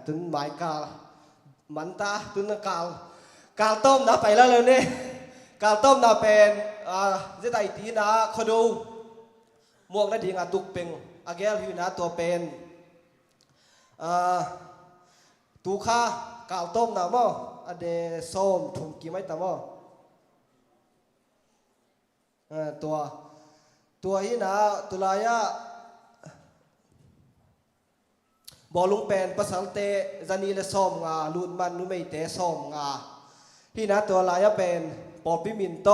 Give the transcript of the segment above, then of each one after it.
ตุนหมายกาลมันตาตุนกาลต้มนะไปแล้วเนี่ยกาลต้มนะเป็นจะได้ตีนะขดูหมวกนั่นดีงาตุกเป็นอาเกลอยู่นะตัวเป็นตูข้ากาลต้มนะมั้งอเดส้มถุงกี่ไม่ตามมั้งตัวที่นะตุลายะบอลลุงเป็นภาษาเตจันนี่เลส้มงาลุนมันนุ่มไม่เตะส้มงาที่นะตัวลายะเป็นปอปิมินโต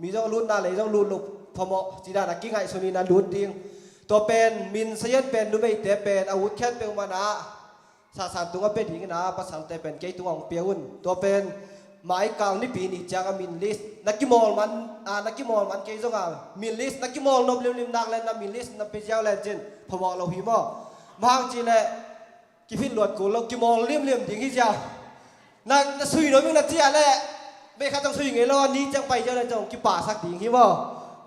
มีเจ้าลุนน่าเลยเจ้าลุนลุกพมจีดานักกิ้งไงส่วนนี้นะลุนดิ้งตัวเป็นมินเซียนเป็นนุ่มไม่เตะเป็นอาวุธแค่เป็นมานะสามตัวเป็นหญิงนะภาษาเตเป็นเกยตัวของเปียวุ่นตัวเป็นหมายกาวนี่ปีนี้จังมินลิสนักกิมอลมันเกยจงอ่ะมินลิสนักกิมอลนบลิมนักเล่นนะมินลิสนับเป็นเจ้าเล่นจินพมเราหิมะบางจีเล่กิฟินหลวดกูเรากิมอลเลี่ยมดิ่งที่เจ้านั่นสุยน้อยมึงนั่นเจ้าแหละไม่ข้าต้องสุยไงแล้วนี้จังไปเจ้าเลยจังกิป่าสักดิ่งที่บ่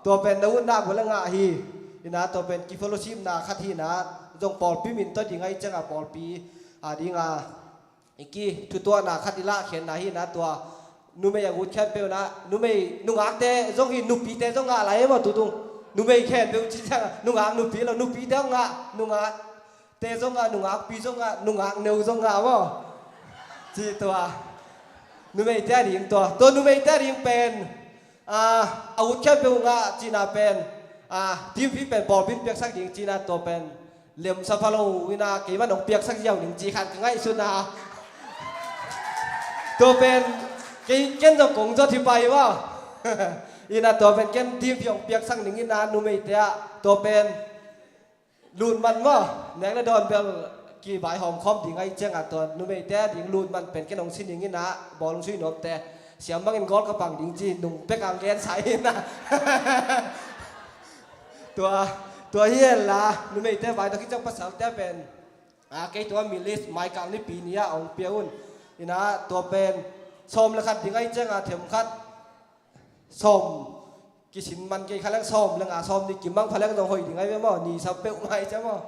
ตัวเป็นดาวุนนาบุลงาฮีนะตัวเป็นกิฟโลชิมนาคัทีนะจงปอลปีมินตัวดิ่งไงจังอ่ะปอลปีดิ่งอ่ะอีกกี่ตัวนาคัติละเขียนนาฮีนะตัวนุ่มไม่อยากวุ้นแค่เปลวนะนุ่มไม่นุ่งอักเตะจงหินนุ่มปีเตะจงอะไรมาตุ้งนุ่มไม่แค่เปลวจริงจังนุ่งอักนุ่มปีแล้วนุ่มปีเตะงะนุ่งอักเตะจงนุ่งอักปีจงนุ่งอักเนื้อจงบ่จีตัวนุ่มไม่เตะดิ่งตัวนุ่มไม่เตะดิ่งเป็นอาวุธแค่เปลวงะจีน่าเป็นทีมพี่เป็นบอลพินเปียกสักดิ่งจีน่าตัวเป็นเหลี่ยมซาฟาโลวินาเกี่ยมันองเปียกสักเดียวหนึ่งจีขันง่ายสุดนะตัวเป็นเก่งจงกงจะที่ไปว่าอีน่าตัวเป็นเก่งทีมพี่องเปียกสักหนึ่งอีน่านุ่มไม่เตะตัวเป็นลูนมันว่าแหนงและโดนเป็นกี่ใบหอมคอมดิ่งไอ้เจ้าตัวนุ่มไม่เตะดิ่งลูนมันเป็นเก่งองชิ้นอย่างนี้นะบอลลงช่วยหนบแต่เสียงบังอินกอลกระปังดิ่งจีนุ่มเป็กอังเกนใส่นะตัวเฮียล่ะนุ่มไม่เตะใบตะกี้เจ้าภาษาเตะเป็นเกี่ยตัวมิลิสไมค์กลางนี่ปีนี้องเปียอุ่นอีน่าตัวเป็นส้มแล้วคัดถึงไอ้เจ้าเถียมคัดส้มกิชินมันกี่คันแล้วส้มแล้วส้มนี่กิมบังพลังต้องหอยถึงไอ้เมื่อนี่สับเปิลไม่ใช่มั้ง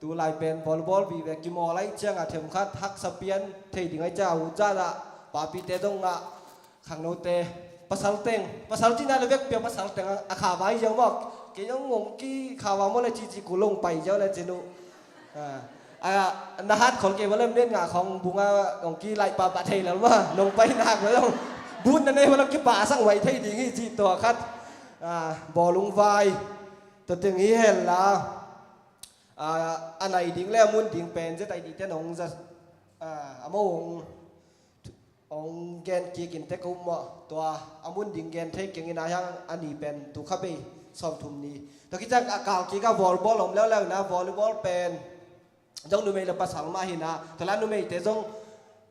ตัวลายเป็นบอลบีแบบกิมอลไอ้เจ้าเถียมคัดทักสเปียนเทถึงไอ้เจ้าจ้าละปาปีเตต้องขังโนเตภาษาเต็งภาษาที่นั่นเราเรียกเปียภาษาเต็งข่าวไว้ยังบอกเกี่ยงงงกี้ข่าวว่าเมื่อไรจีกูลงไปเจ้าเลยเจนุนาฮัทของเกมว่าเริ่มเล่นงาของบุงของกีไลปาปะเทแล้วว่าลงไปหนักแล้วบุญนั่นเองว่าเรากีป่าสั่งไว้ที่ดีที่จีตัวคัดบอลลุงไฟตัวถึงนี้เห็นแล้วอันไหนดิ้งแล้วมุนดิ้งเป็นจะไต่ดิ้งแต่หนองจะอาโมองแกนกีกินเทกุมตัวอามุนดิ้งแกนเทกินนะยังอันนี้เป็นตัวขับไปซ้อมทุ่มนี้ตัวกิจการกาวกีก็บอลลงแล้วนะบอลเป็นจงนุ่มไม่ละภาษามาหินะแต่ละนุ่มไม่แต่จง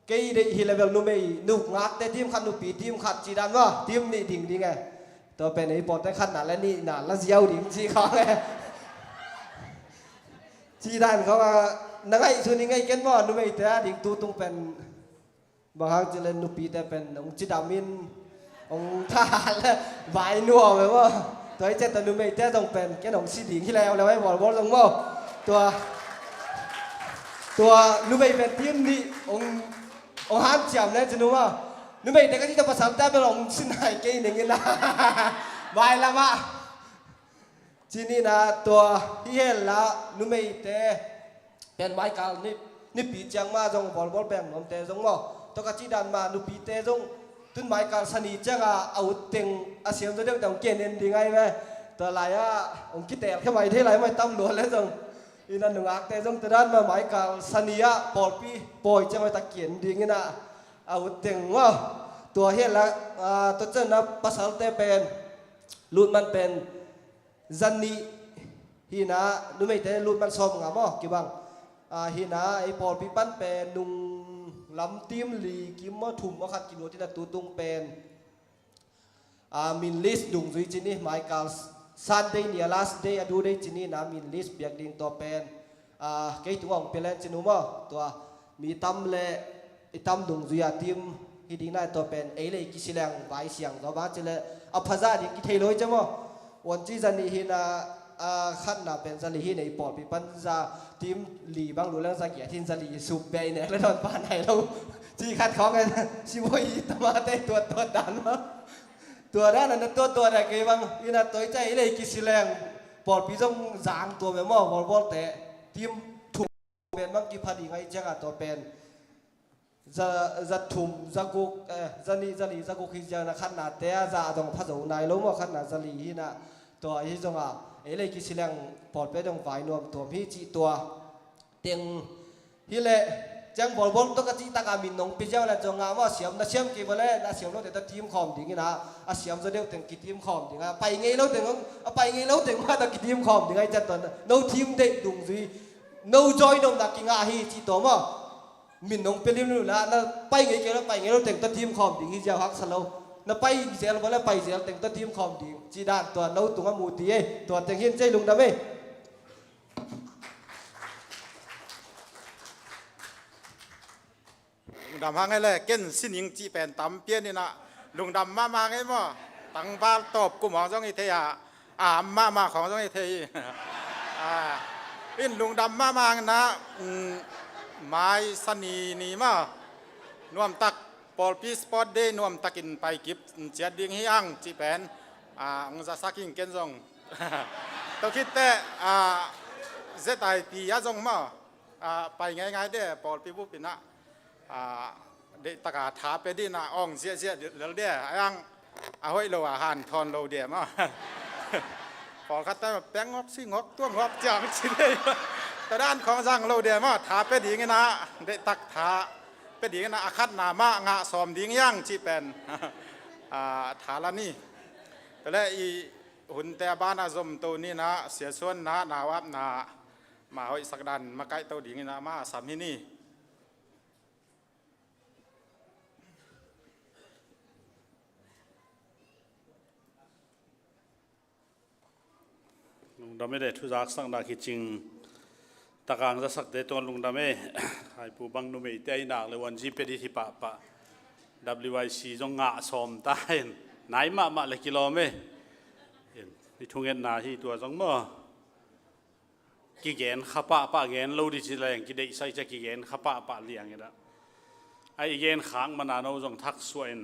เกี่ยได้ฮิเลเวลนุ่มไม่นุ่มงักแต่ทีมขัดนุ่มปีทีมขัดจีดันว่าทีมนี่ดิ่งดีไงตัวเป็นไอ้ปอดแต่ขัดหนาและนี่หนาและเสียวดิ่งจีเขาไงจีดันเขานักไอ้ส่วนนี้ไงเก่งว่านุ่มไม่แต่ดิ่งตัวตรงเป็นบางครั้งจะเล่นนุ่มปีแต่เป็นองจีดามินองทหารและวายนัวแบบว่าตัวไอ้เจ้าตัวนุ่มไม่แต่ต้องเป็นแค่องซีดิ่งที่แล้วไอ้บอลตรงว่าตัวนุ่มไม่เป็นทีมนี่องห้ามเจียมเลยจะนุ่มว่านุ่มไม่แต่ก็ที่จะประสานแต่เป็นองสินหายเก่งอย่างนี้นะวายละมาทีนี้นะตัวที่เห็นละนุ่มไม่แต่เป็นไม้กาลนี่ปีจังมาจงบอลแบ่งน้ำแต่จงว่าตัวกจีดันมานุ่มปีแต่จงต้นไม้กาลสนิทจังเอาเต็งอาเซียนตัวเดียวแต่องเกณฑ์เองดีไงไหมตัวไรองคิดแต่แค่ไว้ที่ไรไม่ตั้มหลวงแล้วจงอีนั่นหนึ่งอักแต่จงแต่ด้านมาหมายกาลสนิยะปอดปีปอยจะมาตะเกียนดีงี้นะเอาเต็งว่าตัวเห็นละตัวเจ้านับภาษาเตเป็นรุ่นมันเป็นจันนี่ฮีนะนุ่มไม่แต่รุ่นมันซ้อมงามอ่ะกี่บังฮีนะไอปอดปีปั้นเป็นนุ่งลำทีมลีกิมมาถุ่มมาขัดกิโลที่นั่นตัวตุงเป็นมินลิสดุงจุยจีนี่หมายกาลSunday เนี่ย last day ดูได้จีนี่นะมีลิสต์เบียกดิ่งตัวเป็นเกี่ยตัวของเป็นเล่นจีนุมาตัวมีตั้มเล่ตั้มดุงจุยทีมที่ดิ่งได้ตัวเป็นเล่กิสิแรงใบเสียงตัวบ้านจีเล่อภัสดิ์ดิ่งกิเทโลยจ้ะมั้งวันที่จันนี่หินะ ขั้นน่ะเป็นสลีที่ในปอดปีปันจะทีมหลีบางรู้เรื่องสักอย่างที่สลีสูบเบย์เนี่ยแล้วโดนปานไหนเราจีคัดของกันชิวอีตมาได้ตัวดันมาตัวด้านนั้นตัวไหนกี่บางอีน่ะตัวใจเลยกิสิแรงปอดปีต้องจางตัวแบบว่าบอลแต่ทีมถูกเป็นบางกี่พอดีไงจังอ่ะตัวเป็นจะทุ่มจะกุกจะนี่จะกุกที่จะนะขั้นน่ะแต่จะต้องพัฒนายลงว่าขั้นน่ะสลีที่น่ะตัวที่จงอ่ะเลยกิสิแรงปอดไปตรงฝ่ายนวมตัวพี่จีตัวเตียงที่เละจังบอลต้องกระจิตากามินนงปีเจ้าแล้วจงงาว่าเสียมนะเสียมกี่วันแล้วนะเสียมเราแต่ทีมคอมดิ่งนะเสียมจะเดียวถึงกี่ทีมคอมดิ่งไปไงเราถึงไปไงเราถึงมาแต่กี่ทีมคอมดิ่งไงจัดตอนno team เด็กดุงซีno joy นงนักกิงอาฮีจีตัวมั้งมินนงเป็นริมนู่นนะไปไงเกี่ยวไปไงเราถึงตัวทีมคอมดิ่งที่จะฮักสโลนะไปเสียแล้วไปเสียถึงตัวทีมคอมดิ่งจีด้านตัวเราตัวมูตีตัวถึงเห็นใจลุงดำเอ้ลุงดำหางไงเลยเก้นสินิงจีเป็นตำเปี้ยนี่นะลุงดำมาไงมั้งตั้งบ้านตบกุมของจ้องอีเทียมาของจ้องอีเทียอินลุงดำมานะไม้สนีนี่มานวมตักปอลพีสปอร์ตเดย์นวมตักินไปกิบเจียดิ้งฮิอังจีเป็นองศาสักิงเก้นจงตัวคิดแต่เซตไอพียาจงมาไปไงเด้ปอลพีบุปินะเด็กตะกาถาไปดีน่ะอ่องเสียเดี๋ยวเดี๋ยวยังเอาไว้เราอาหารทอนเราเดี๋ยวมั้งพอคัดแต่แป้งงอกซี่งอกตัวงอกจังสิเลยแต่ด้านของสั่งเราเดี๋ยวมั้งถาไปดีงี้นะเด็กตักถาไปดีงี้นะอาคัดหนามะงะสอมดิ้งย่างจีเป็นถาละนี่แต่แล้วอีหุ่นแต่บ้านอาสมตัวนี้นะเสียส่วนนะนาวับนามาเอาสักดันมาใกล้ตัวดิ้งนะมาสามที่นี่ลุงดำไม่ได้ทุจักสังดาคิดจริงตะการจะสักเดตัวลุงดำไม่ไอ้ผู้บังนุ่มไอ้เต้หนักเลยวันจีเป็นที่ปะ WIC จงงะสอมตายไหนมาเลยกิโลเมตรนี่ทุ่งเงินนาที่ตัวจงมั่วกี่เกณฑ์ขับปะเกณฑ์เราดิจิแรงกี่ได้ใส่จะกี่เกณฑ์ขับปะเลี้ยงอย่างนั้นไอ้เกณฑ์ค้างมานานเราจงทักส่วน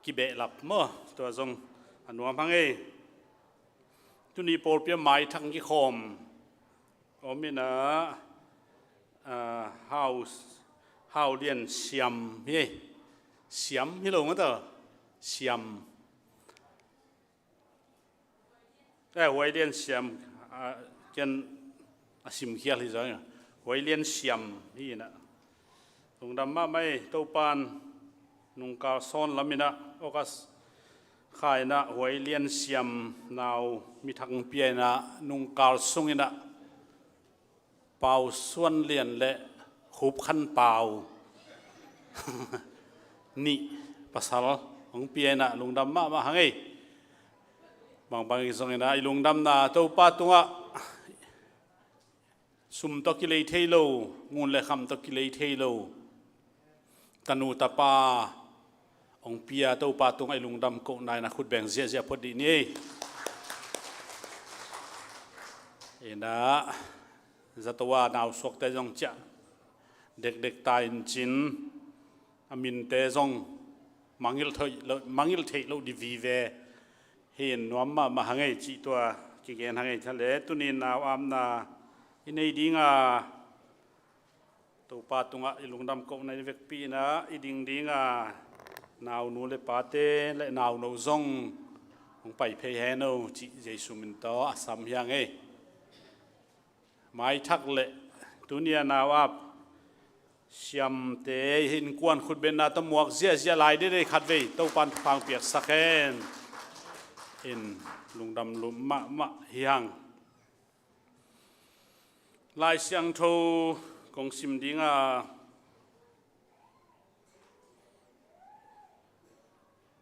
กี่เบะหลับมั่วตัวจงอันนู้นพังเอตุนีโปลเปียไม้ทั้งกี่คมโอมินะเฮาเรียนเสียมเฮ้เสียมที่เราเมื่อเต่เสียมแต่ไว้เรียนเสียมกันสิมเขียที่จะเนี่ยไว้เรียนเสียมนี่นะตรงดำมาไม่เต้าปานนุงกาซ้อนละมินะโอกัสขายนะหวยเลียนเสียมนาวมีทางเปียนะนุงกาลซุงนะเป่าส่วนเลียนและขุบขันเป่านี่ภาษาของเปียนะลุงดำมาหังไงบางอีสงนะลุงดำนะตัวป้าตัวสุมตกิเลเทโลงูเล็กคำตกิเลเทโลตนูตาปาองเปียตัวปาตรงไอ้ลุงดำโกนายนะขุดแบ่งเสียพอดีนี่เอ็นะจะตัวหนาวสกแต่จงจะเด็กตายจินอามินเตจงมังยิลเทโลดิวีเวเห็นน้อมมาหังไงจีตัวกี่เกณฑ์หังไงทะเลตุนินนาวอามนาอินไอดิงาตัวปาตรงไอ้ลุงดำโกนายเวกปีนะอิดิงานาวนูเลปาเตและนาวนูซงของไปเพย์แฮโนจีเจสุมินโตอาสัมยังเอไม้ทักเละตุเนียนาวอับเชียมเตหินกวนขุดเบนนาตมวกเสียลายได้ขัดเวตัวปันฟังเปียกสักแคนอินลุงดำลุมมะเฮียงลายเสียงโทกงซิมดิงา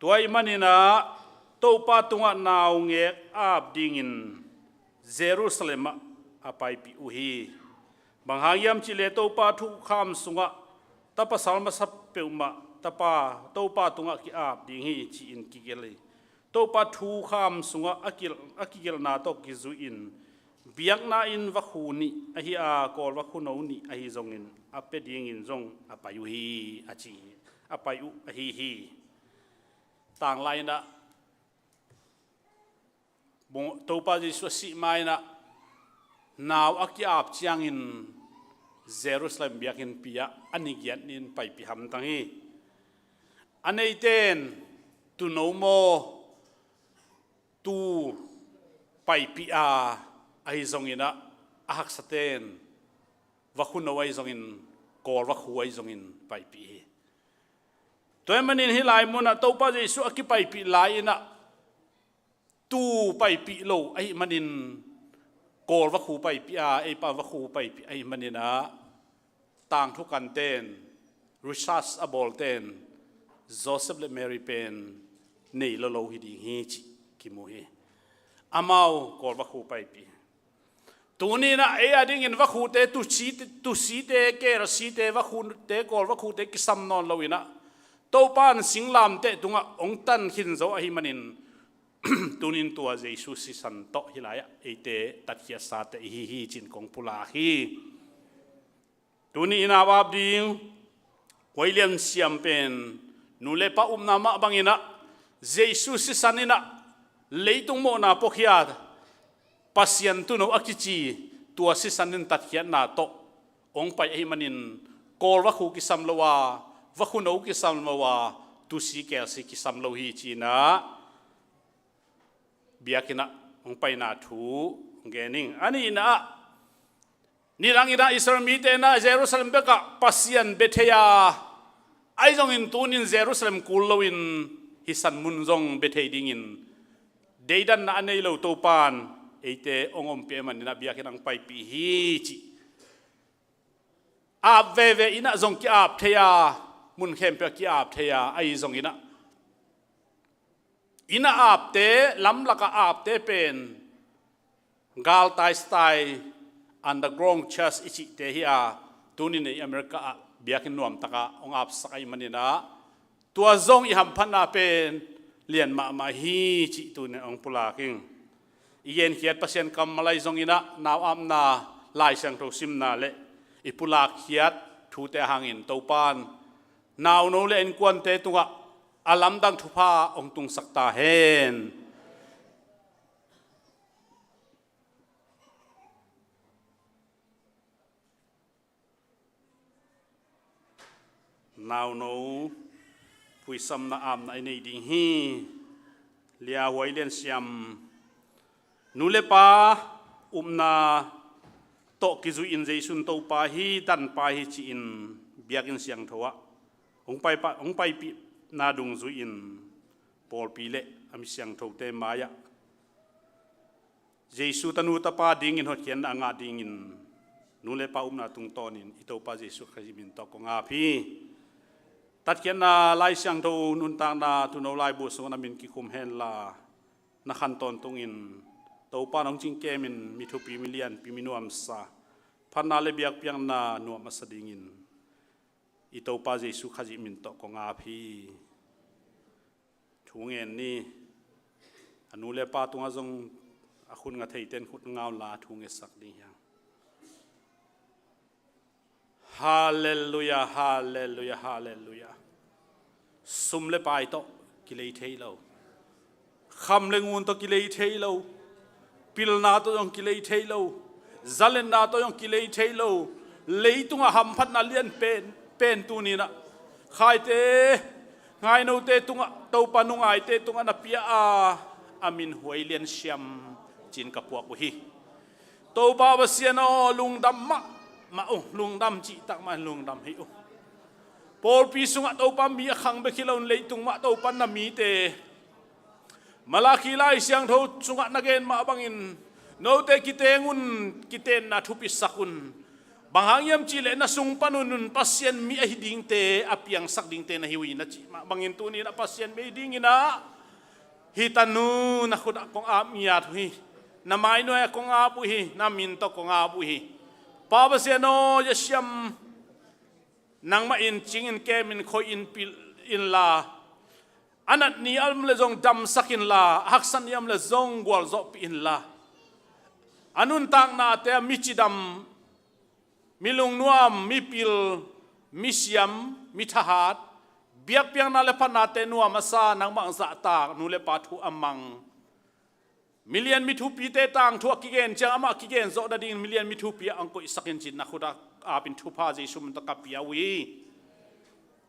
ตัวมันนี่นะตัวป้าตัวน่าวเงกอาบดิ่งินเยรูซาเล็มอาไปปิอุฮีบางหางยามจิเลตัวป้าทุกคำสุงะตาภาษามาสับเปิลมาตาป้าตัวป้าตัวกีอาบดิ่งฮีจีอินกิเกลีต to pa thu kham sunga akil na to ki zu in biak na in va khu ni a hi a kol va khu no ni a hi zong in a pe ding in zong a pa yu hi a chi a pa yu a hi tang lai na bong to pa ji su si mai na naw akiap chiang in Jerusalem biak in pia ani giat nin pai pi ham tang hi anei ten tu no mo tu pai pi a ai zong ina a hak saten va khu no ai zong in kor va khu ai zong in pai pi toy manin hi lai mo na to pa jesu aki pai pi lai ina tu pai pi lo ai manin kor va khu pai pi a ai pa va khu pai pi ai manina tang thu kan ten research abol ten Joseph le Mary pen nei lo hi ding hi chi ki mo hi amau kor va khu pai pi tu ni na e ading in va khu te tu si te ke ra si te va khu te kor va khu te ki sam non lo ina to pan singlam te tunga ong tan hin zo a hi manin tunin tua Jesu si san to hilaya ete takia sa te hi chin kong pula hi tuni ina wab ding William Siam pen nule pa nama bangina Jesu si sanina leitung mo na pokhiat pasien tu no akichi tua si sanin takia na to ong pai ai manin kol wa khu ki sam lowa wa khu no ki sam lowa tu si ke si ki sam lo hi chi na biakina ong pai na thu gening ani na nirang ina Israel mi te na Jerusalem beka pasien betheya ai jong in tunin Jerusalem kulloin hisan munjong bethei dingin deidan na anei lo to pan eite ongom pe man na biakina ang pai pi hi chi ap ve ina jong ki ap theya mun khem pe ki ap theya ai jong ina ap te lam laka ap te pen gal tai style underground church ichi te hi a tunin nei America biakin nuam taka ong ap sakai manina tua zong i ham phan na pen lian ma hi chi tu ne ong pula king yen khiat pasien kam malai zong ina naw am na lai sang tho sim na le i pula khiat thu te hangin topan naw no le en kwan te tunga alam dang thupa ong tung sakta hen naw no pui sam na am na nei ding hi lia William Siam nule pa umna to kizu in Jesun to pa hi tan pa hi chi in biakin siang thowa ong pai pi na dung zu in Paul pile am siang tho te maya Jesu tanu ta pa ding in hot khian anga ding in nule pa umna tung tonin ito pa Jesu khajimin to ko nga phi tat khian na lai siang tho nun ta na tu no lai bu so na min ki kum hen la na khan ton tung in to pa nong ching kemin mi thu pi million pi minuam sa phanna le biak piang na nuam asading in ito pa Jesu khajimin to ko nga phi thungen ni anule pa tunga jong akhun nga theiten khut ngaw la thunge sak ding ya hallelujah hallelujah hallelujah sumle pai to kilei theilo khamle ngun to kilei theilo pilna to yong kilei theilo zalen na to yong kilei theilo leitunga ham phat na lian pen tu ni na khai te ngai no te tunga to panungai te tunga na pia a amin William Siam chin ka puak hi to ba ba siano lungdam ma lungdam chi tak ma lungdam hi Paul pi sunga to pa mi khang be khilon leitung ma to pan na mi te malaki lai siang tho sunga nagen ma bangin no te kitengun kiten na thupi sakun banghayam chile na sung panunun pasien mi ahiding te apiang sak ding te na hiwi na chi ma bangin tu ni na pasien me ding ina hitanu na khud akong amiat hi na mai no akong apu hi na min to kong apu hi pa ba se no yasiam nang ma in ching in kem in khoi in pil in la อันนั้นนี่อัลเลจงดำสักินลาฮักสันยามเลจงกวลจบอินลาอันนุนต่างนาเตมิจิดำมิลุงนวมมิปิลมิเซียมมิทหารเบียกเปียงนาเลพนาเตนัวมาซานังมังซาตานูเลปาทุอามังมิเลียนมิทุปีเตตังทัวกิเกนจังอามากิเกนโซดาดินมิเลียนมิทุปีอังกุอิสักินจินนักขุดอาปินทุพาจิสุมตะกับปียวี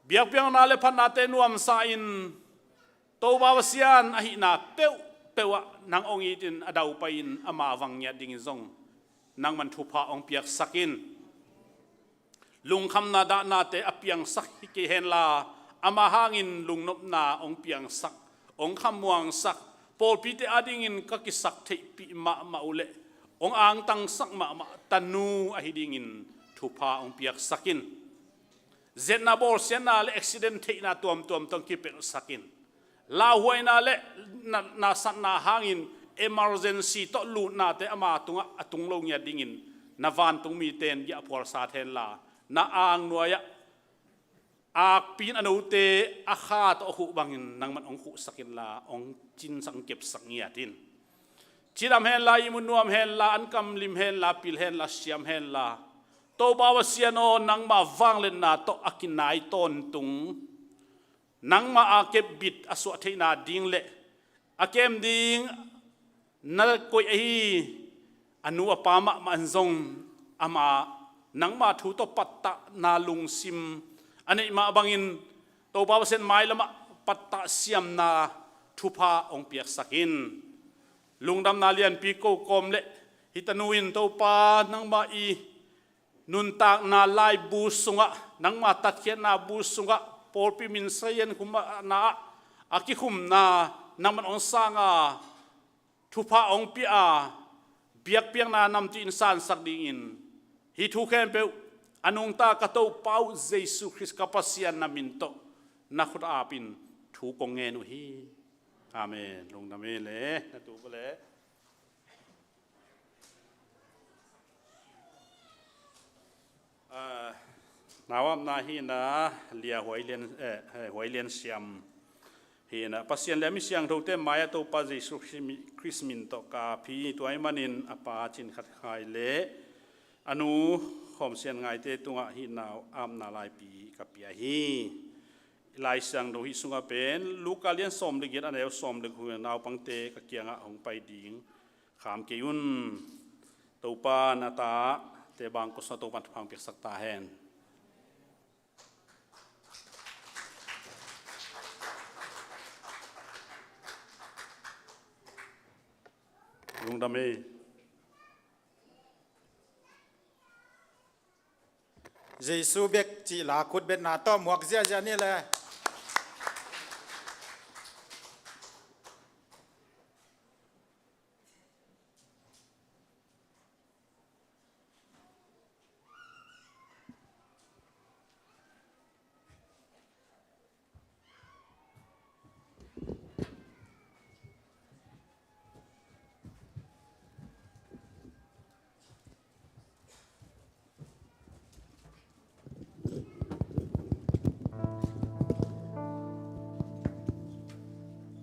เบียกเปียงนาเลพนาเตนัวมาซาอินโตบาวเซียนอหินาเปวะนางองอีตินอดาวไปอินอามาวังเนียดิงซงนางมันทุพาองเปียกสักินลุงคำนาดานาเตอเปียงสักฮิเกเฮนลาอามาหางินลุงนบนาองเปียงสักองคำมวงสักโปลปีเตอดิงินก็กิสักเทปีมาอุเลองอ่างตังสักมาตันูอหิดิงินทุพาองเปียกสักินเจนาบอลเซนาเลอุบิเหตุเทนาตัวมต้องกิเป็นสักินลาหวยนาเลนาสันนาหางินemergency ตลูนาเตอามาตุงลงยาดิงินนาวันตุงมีเตนยาพอลซาเทนลานาอ่างนัวยอาปีนอนุเตอาคาตอหุบังอินนังมันองคุสักินลาองจินสังเก็บสังเงียดินจิดามเฮนลาอิมุนวมเฮนลาอันกำลิมเฮนลาปิลเฮนลาเซียมเฮนลาโตบาวเซียโนนังมาวังเลนนาโตอากินนายต้นตุงนังมาอาเก็บบิดอสวะเทนาดิงเลอาเกมดิงนัลกุยไออนุอปามะมันซงอามานังมาถูตปัตตะนาลุงซิมอันนี้มาบังอินโตบาวเซนไมละมะปัตตะเซียมนาทุพาองเปียกสักินลุงดำนาเลียนปีโกกอมเลฮิตานูอินโตปานังมาอีนุนตากนาลายบูสุงะนังมาตัดเขียนนาบูสุงะโปลปิมินเซียนคุมนาอากิคุมนานังมันองสางาทุพาองปีอาเบียกเปียงนานำจีอินสานสักดิงินฮิทุเคนเปอนุงตากระโตเป้าเยซูคริสต์กับปัสยานามินโตนักขุดอาปินถูกงเงนุฮีอาเมนลงนาเมเลนะตูก็เลยนาวามนาฮีนะเลียหวยเลียนหวยเลียนเสียมฮีนะปัสยานเลมิเสียงถูกเต็มมายาโตปัสเยซูคริสต์มินโตกาพีตัวไอ้มันินอปาจินขัดขายเลอนุขอมเสียนไงเตตุงะฮีนาวอามนาลายปีกับปีฮีลายสังโดฮิสุงะเป็นลูกาเลียนสมลึกยันอันเดียวสมลึกหัวนาวปังเตกะเกียงะหงไปดิงขามเกยุนตูปานาตาเตบางกุศลตูปันพังเปียกสักตาแหนลุงดำเอเยซูเบกจีลาคุดเบ็ดนาต้อหมวกเสียจานี่แหละ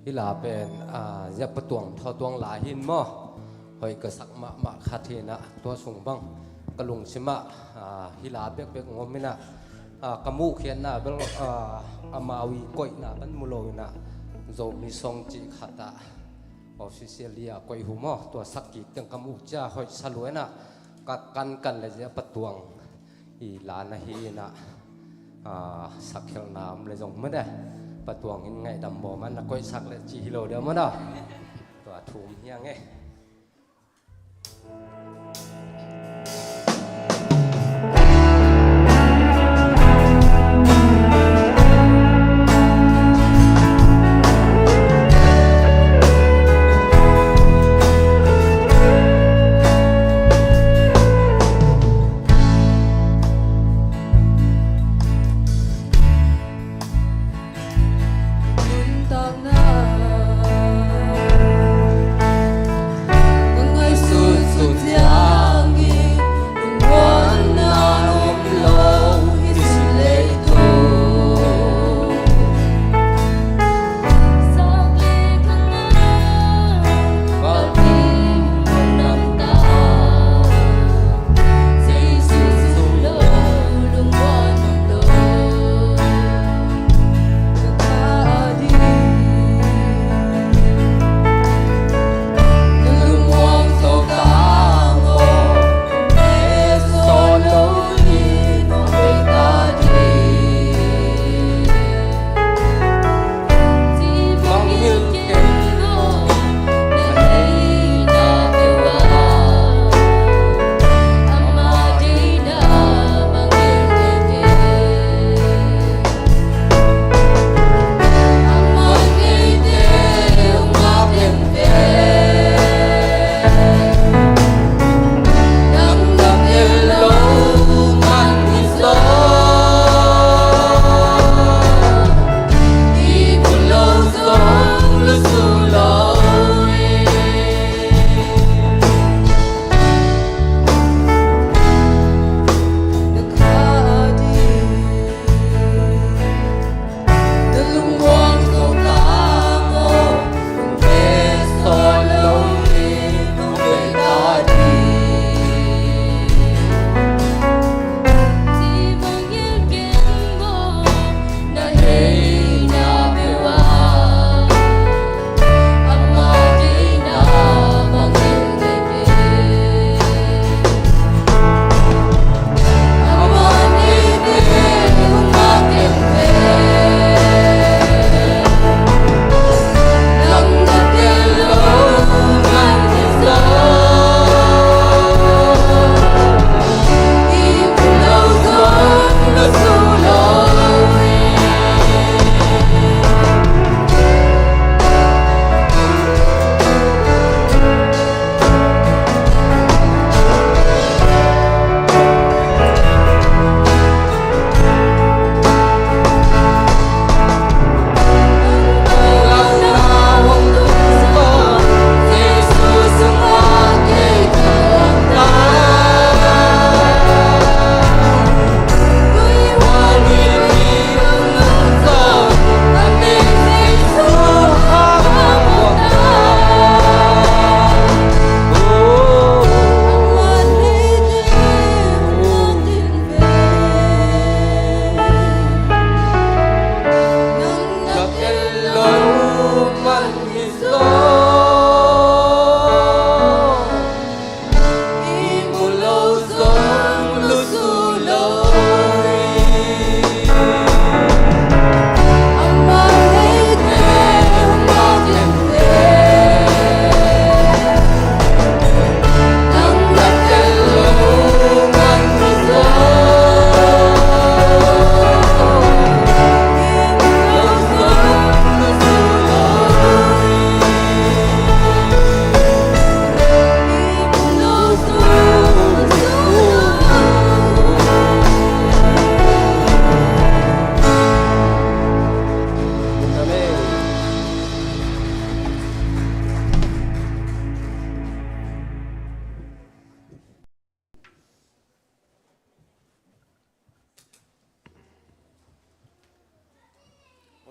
ฮิลาเป็นยับประตวงทอตวงหลายหินมั่หอยกระสักมะคาเทนะตัวสูงบังกระลุงชิมะฮิลาเบกงอมินะกมูเขียนนะเบลอามาวีก้อยนะบันมุโลนะโจมีทรงจีขัดออฟฟิเชียลีก้อยหูมั่ตัวสักกีตึงกมูจ้าหอยสลวยนะกันเลยยับประตวงฮิลานะฮีนะสักเขลนามเลยจงไม่ได้ประตวงยังไงดำบ่มันก้อยสักเลยจีโลเดียวมั้งเนาะตัวทุ่มยังไงสุดยา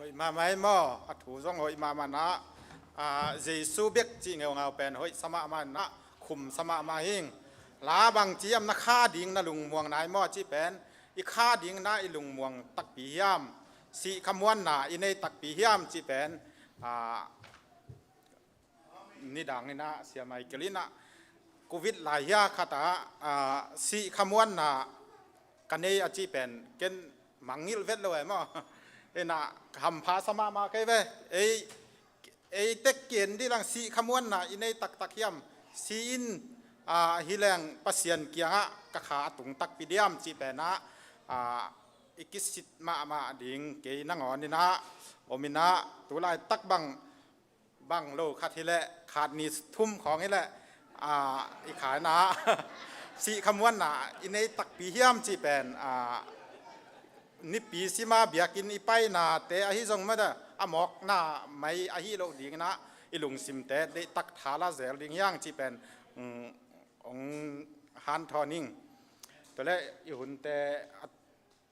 hoi ma mai mo a thu zong hoi ma ma na jesu bek chi ngeu ngau pen hoi sama ma na khum sama ma hing la bang chi am na kha ding na lung muang nai mo chi pen i kha ding na i lung muang tak pi hiam si khamwan na i nei tak pi hiam chi pen ni dang ni na sia mai kelina covid la ya khata si khamwan na kanei a chi pen ken mangil vet lo mo ena ham pha sama ma ke ve ei tek kien di lang si khamwan na i nei tak tak hiam si in hileng pasien kianga ka kha tung tak pi diam chi pen na ikisit ma ding ke nangon ni na omina tulai tak bang lo khat hile khat ni thumของนี่แหละอีขายนะสิคำวันนะอินในตักปีเฮียมจีเป็นนิปีสิมาเบียกินอีไปนะแต่อหิจงไม่ได้อมอกนะไม่อหิโลดีนะอีลุงซิมแต่ได้ตักทาลาเซลดิงย่างจีเป็นองฮันทอนิงตัวแรกอีหุ่นแต่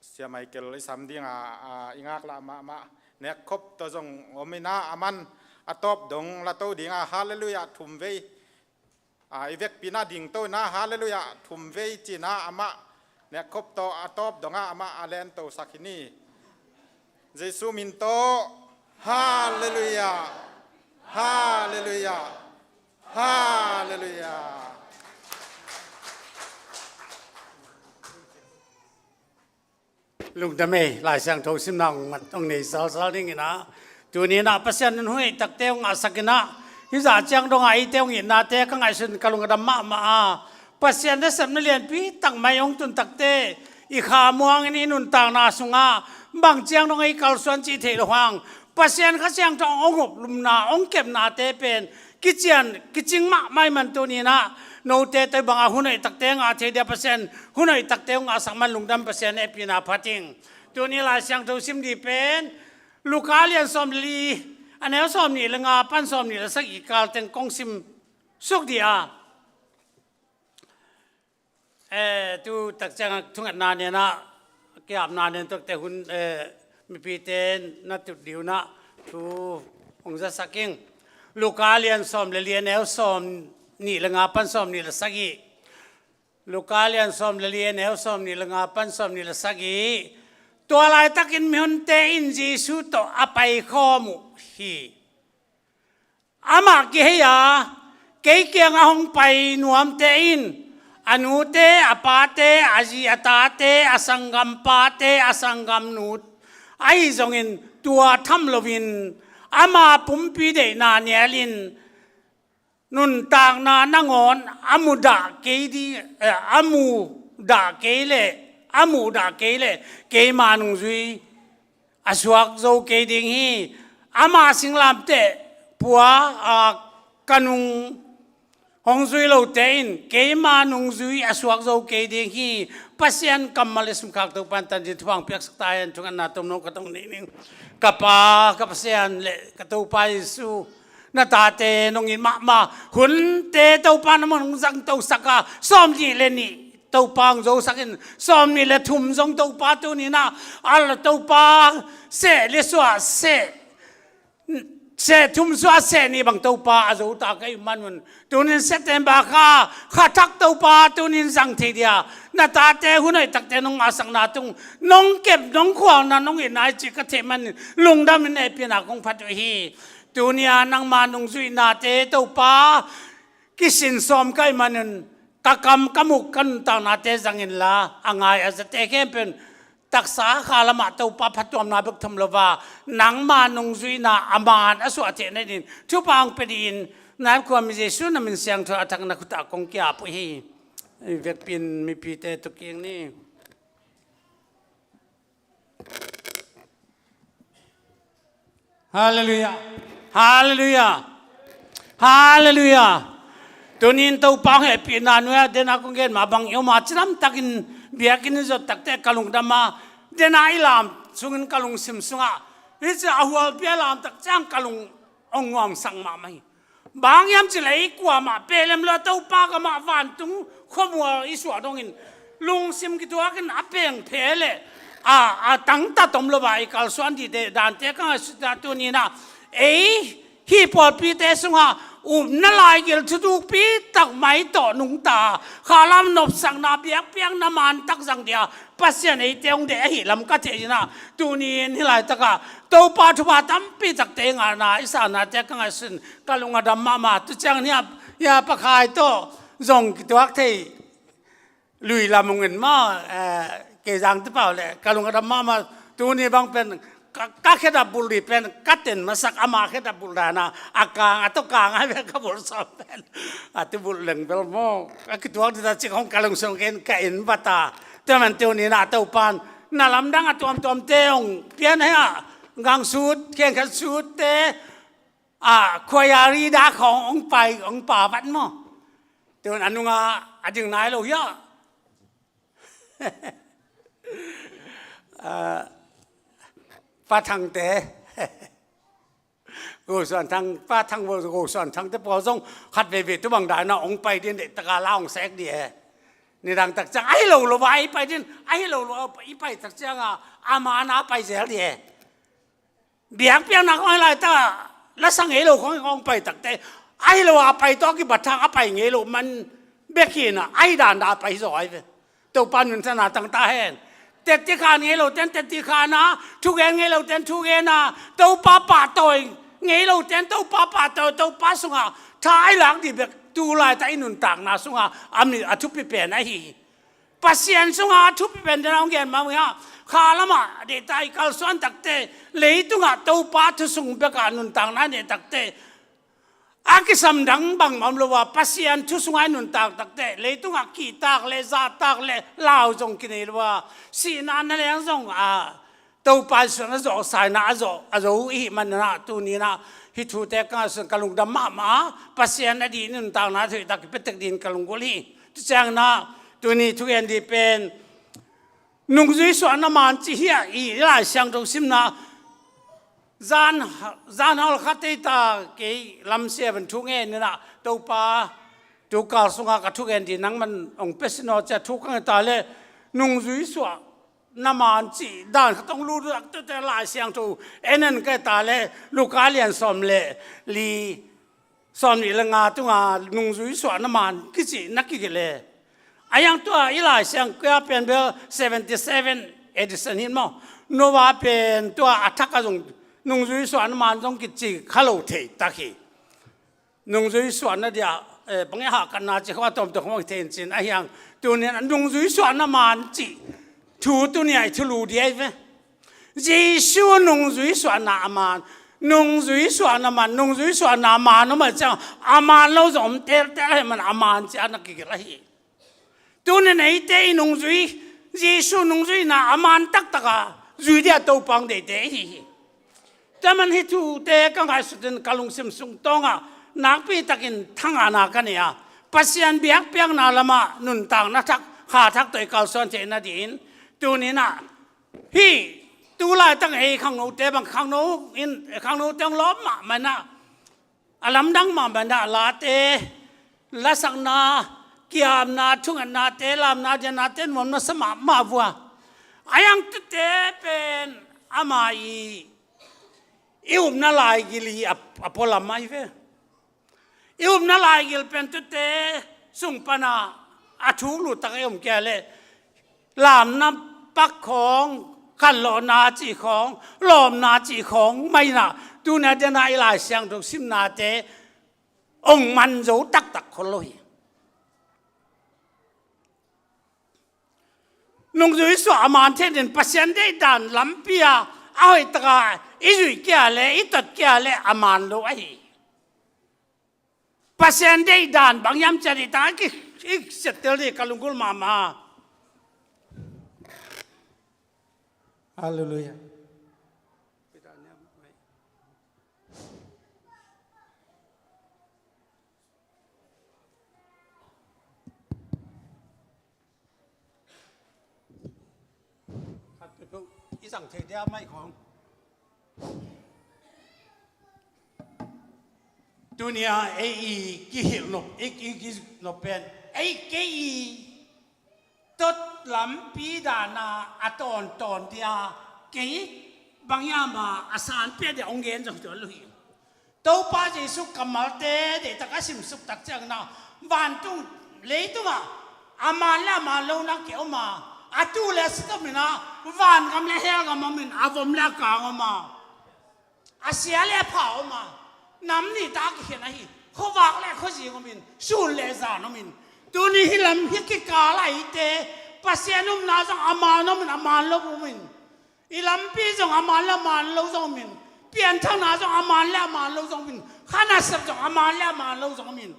เสียไม่เกลซ้ำดิ้งอีงักละมาเนี่ยครบตัวจงโอมินาอามันอตบดงละโตดิ้งฮาเลลูยาทุมเวอีเวกปีนาดิ่งโตนะฮาเลลูยาทุมเวจีนาอามาเนี่ยครบโตอตบดงอามาอาเลนโตสักนี่เยซูมินโตฮาเลลูยาฮาเลลูยาฮาเลลูยาลุงดำเมย์หลายเสียงโทสิมนองมันตรงนี้สาวๆนี่นะตัวนี้นะประเสริฐนั้นห้วยตักเต้งอาสักนะฮิจาจังดงไอเต้งอินนาเต้ก็ไงสุนกลุงดำมาประเสริฐนั้นสำนักเรียนปีตั้งไม่องตุนตักเต้อีขาม่วงนี่นุนต่างนาสุงาบางเจียงดงไอกลส่วนจีเทลหวังประเสริฐเขาเจียงจงองบลุมนาองเก็บนาเต้เป็นกิจเจียนกิจจิงมาไม่มันตัวนี้นะโนเตตบางอาหุ่นไอตักเตงอาเทเดียเปอร์เซ็นต์หุ่นไอตักเตงอาสังมันลุงดำเปอร์เซ็นต์เอปีนาพัทิงตัวนี้ลายเสียงตัวซิมดีเป็นลูกค้าเรียนสอมลีอันนี้สอมนี่ละงาปั้นสอมนี่ละสักอีกการเต็งกงซิมสุกดีตัวตักเจงทุ่งอันนานเนี่ยนะเกี่ยบนานเนี่ยตักแต่หุ่นมีปีเตนนัดจุดเดียวนะตัวองค์จะสักกิ่งลูกค้าเรียนสอมเรียนแนวสอมนี่ละงาปั้นสอมนี่ละสักอีลูกค้าเรียนสอมเรียนแนวสอมนี่ละงาปั้นสอมนี่ละสักอีตัวลายตักินมีคนเตอินจีสุโตอไปข้อมุฮีอามาเกียเกี่ยงห้องไปนวมเตอินอนุเตอปาเตอาจีอตาเตอสังกัมปาเตอสังกัมนุตไอจงอินตัวทำลวินอามาปุ่มปีเดนาเนียลินนุนต่างนานังอนอามุดาเกดีอามูดาเกเลอามูดาเกเลเกมานุงซุยอาสวกโจเกดิงฮีอามาสิงลามเตปัวกันุงฮงซุยโลเตอินเกมานุงซุยอาสวกโจเกดิงฮีปัสยันกัมมาเลสมขักตุปันตันจิตฟังเปียกสกตายันทุกันนาตมนกตงนี้นึงกับปากับปัสยันเลกตุปายิสูนาตาเตนงอินมาหุ่นเตเต้าปานมันจังเต้าสักาซ้อมจีเลนี่เต้าปางโจสักินซ้อมนี่แหละทุ่มจงเต้าปาตัวนี้นะอัลเต้าปาเสเลสวาเสทุ่มสวาเสนี่บังเต้าปาอาโจตากไอ้มันตัวนี้เซตเต็มบาข้าทักเต้าปาตัวนี้จังทีเดียนาตาเตหุ่นไอ้ตักเตนงอาสังนาตุงน้องเก็บน้องขวางนะน้องอินไอจิกเทมันลุงดำมันไอเปียนักของพัดวีตัวนี้นางมานุงสุยนาเตเต้าปากิสินสอมไก่มันกะกำกะมุกกันต่างนาเตจังอินละอ่างไงอาจจะเตะแค่เป็นตักษาขาละมาเต้าปาพัดตัวนาบึกทำละว่านางมานุงสุยนาอามานอสวะเทนดินทุบางเป็นดินนั้นความมีเจสุนมันเสียงทั่วทั้งนักตะกงกียาปุยเวกปินมีปีเตตุกียงนี่ฮาเลลูยาฮาเลลูยาฮาเลลูยาตัวนี้ตัวปังเหปีนานุยเดนักงเงินมาบังยมาจำตักินเบียกินจดตักเตะกลุงดำมาเดนายลามสุงินกลุงซิมสุงะนี่จะเอาหัวเบียลามตักจ้างกลุงองงอมสังมาไหมบางยามจะเลยกว่ามาเปลมละตัวปากมาวันตุงข้อมัวอิสวาดงอินลุงซิมกิตัวกันอับเปงเพล ตั้งตาตมลบายกัลส่วนที่เดดานเตก็สุดตัวนี้นะฮีปอดปีเตสุงานั่นลายกิลทุกปีตักไม่ต่อนุงตาข้าลำนบสังนาเปียกเปียงน้ำมันตักสังเดียปัสยาในเตียงเดหิลำก็เจนะตัวนี้นี่ลายตะกะตัวปาทุบาตั้มปีตักเตงอานาอิสานาเตก็ไงสินกัลงอดัมมาตุจังเนี่ยยาปะคายโตส่งตัวเทลุยลำเงินมาเกจังที่เปล่าเลยกัลงอดัมมาตัวนี้บางเป็นก็แค่ดับบุรีเป็นกัดเต็นมาสักอามาแค่ดับบุรีนะอากางอัตกางให้เป็นขบวนสอบเป็นอัตบุญเหลืองเป็นโม่ก็ตัวที่จะของการลงส่งเงินกับอินบัตตาแต่มันตัวนี้นะตัวปานน่าลำดังตัวเตงเพี้ยนให้กังสูดเขียนขันสูดเตขวายารีดาขององไปองป่าบัดมั้งตัวนั้นนุ่งจึงนายเราเยอะป้าทางเตะกูส่วนทางป้าทางกูส่วนทางเตะพอส่งขัดเวทีตัวบางได้นะองไปเดินเด็กตะการล่าองแสกเดียนี่ดังตักจังไอ้เราไปไปเดินไอ้เราไปตักจังอามานาไปเสียเดียเบียกเปียงนักอะไรตาแล้วสังเกตเราขององไปตักเตะไอ้เราไปตัวกี่บัตรทางไปเงี้ยเรามันเบียกินไอ้ด่านดาไปสอยตัวปันมันถนัดต่างตาแห่งเต็ดที่ขาเงี้ยเราเต็นเต็ดที่ขานะทุกเงี้ยเราเต็นทุกเงี้ยนะตัวป้าตัวเงี้ยเราเต็นตัวป้าตัวป้าสุงาท้ายหลังที่แบบดูลายแต่อินุนต่างนะสุงาอามีอาทุบไปเป็นไอ้หีปัสเซียนสุงาทุบไปเป็นเราเงี้ยมาเมื่อข้าละมาเด็กใจกัลส่วนตักเตะเลยตุงาตัวป้าทุสุงเบกานุนต่างนั้นเนี่ยตักเตะอากิสัมดังบางมันรู้ว่าปัสยานทุสงายนุนตากตักเตะเลยตุงอากีตากเลยซาตากเลยลาวจงกินเลยว่าสีนันนั่นเองจงตัวปัสยานจงสายนาจงอีมันนะตัวนี้นะฮิทูเตกันสังกลุงดำมาปัสยานอดีนุนตากนะถือตักเป็นตักดินกลุงกุลีทุกอย่างนะตัวนี้ทุกอย่างดีเป็นนุ่งจุยสวนน้ำมันจีเฮียอีหลายช่างตรงซิมนะจานฮอลคัตเตตาเกยลำเสียเป็นทุกเงินนี่นะตัวป้าตัวกาสุงากับทุกเงินที่นั่งมันองเปสโนจะทุกเงินตาเลยนุ่งจุยสวนน้ำมันจีด้านเขาต้องรู้เรื่องตัวแต่หลายเสียงตัวนั่นก็ตาเลยลูกค้าเรียนสอนเลยลีสอนวิลงาตัวนุ่งจุยสวนน้ำมันกิจนักกิจเลยไอ้ยังตัวอีหลายเสียงก็เป็นเบอร์77 Edison เห็นมั้งโนวาเป็นตัวอัฐกะจงนุ่งจุยสวนมันต้องกิจข้าวเทตะคีนุ่งจุยสวนนั่นเดียวบางอย่างหากันน่าจะว่าตัวของเทนจินไอ้ยังตัวนี้นุ่งจุยสวนมันจีถูตัวนี้ไอ้ทุลูดีไอ้เว้ยจีชูนุ่งจุยสวนมันนุ่งจุยสวนมันนุ่งจุยสวนมันนั่นมันจะอามันเราจอมเตะให้มันอามันจะนักกิจอะไรตัวนี้ไอ้เตะนุ่งจุยจีชูนุ่งจุยอามันตักจุยเดียตัวปังเตะแต่มันฮิตูเตะกังไงสุดนั้นกลุงซิมซุงตงนักปีตักินทั้งอานากันเนี่ยปัสยันเบียกเปียงนาละมานุนต่างนักทักขาทักตัวกัลส่วนเจนาดินตัวนี้นะฮีตัวลายตั้งข้างโน้เตะบางข้างโน้อินข้างโน้เตียงล้อมมันนะอลัมดังมันนะลาเตละสังนาเกียมนาทุ่งนาเตลามนาเจนาเตนวันมาสมามาวัวอายังตุเตเป็นอามาอีน่าลายกิลีอพอลาไม่เว้น่าลายกิลเป็นตุเตสุงปนาอาทูลุตักแกเลยลามน้ำปักของขันหลอนาจีของหลอมนาจีของไม่นะดูนะเดนายลายเสียงถูกซิมนาเตองมันโจตักคนลอยนุ่งจุยสวามานเทนปัสยันได้ดันลำเปียเอาไอ้ตาอีจุยแก่เลยอีตัดแก่เลยอามันโลไอ้ปัสยันได้ดันบางยามจะได้ตาอีกเสร็จเลยกัลุงกุลมาฮาเลลูยาอีสั่งเทเดียไม่ของตัวนี้ไอ้กี่หิวนบไอ้กี่นบเป็นไอ้กี่ตัด ลำปีดานาอตอนเดียเกี่ยบางอย่างมาอาสานเปียเดียองเงินจังตัวลุยตัวป้าจะสุกกำมาเตเดตกสิมสุกตักจังนาวันตุงเลยตุงอามาละมาลงนักเกี่ยวมาอาตูเลสต์มินะวันกำเลเฮกำมามินอาวมละกางมาอาเสียเลเผามาน้ำนี่ตากเห็นอะไรเขาวากเลเขาจีกมินสูนเลซานมินตัวนี้ฮิลำฮิกิกาลายเตปัสยานุมนาจังอามานุมินอามาลบุมินฮิลำปีจังอามาละมาลจังมินเปลี่ยนทางนาจังอามาละมาลจังมินข้านาสับจังอามาละมาลจังมิน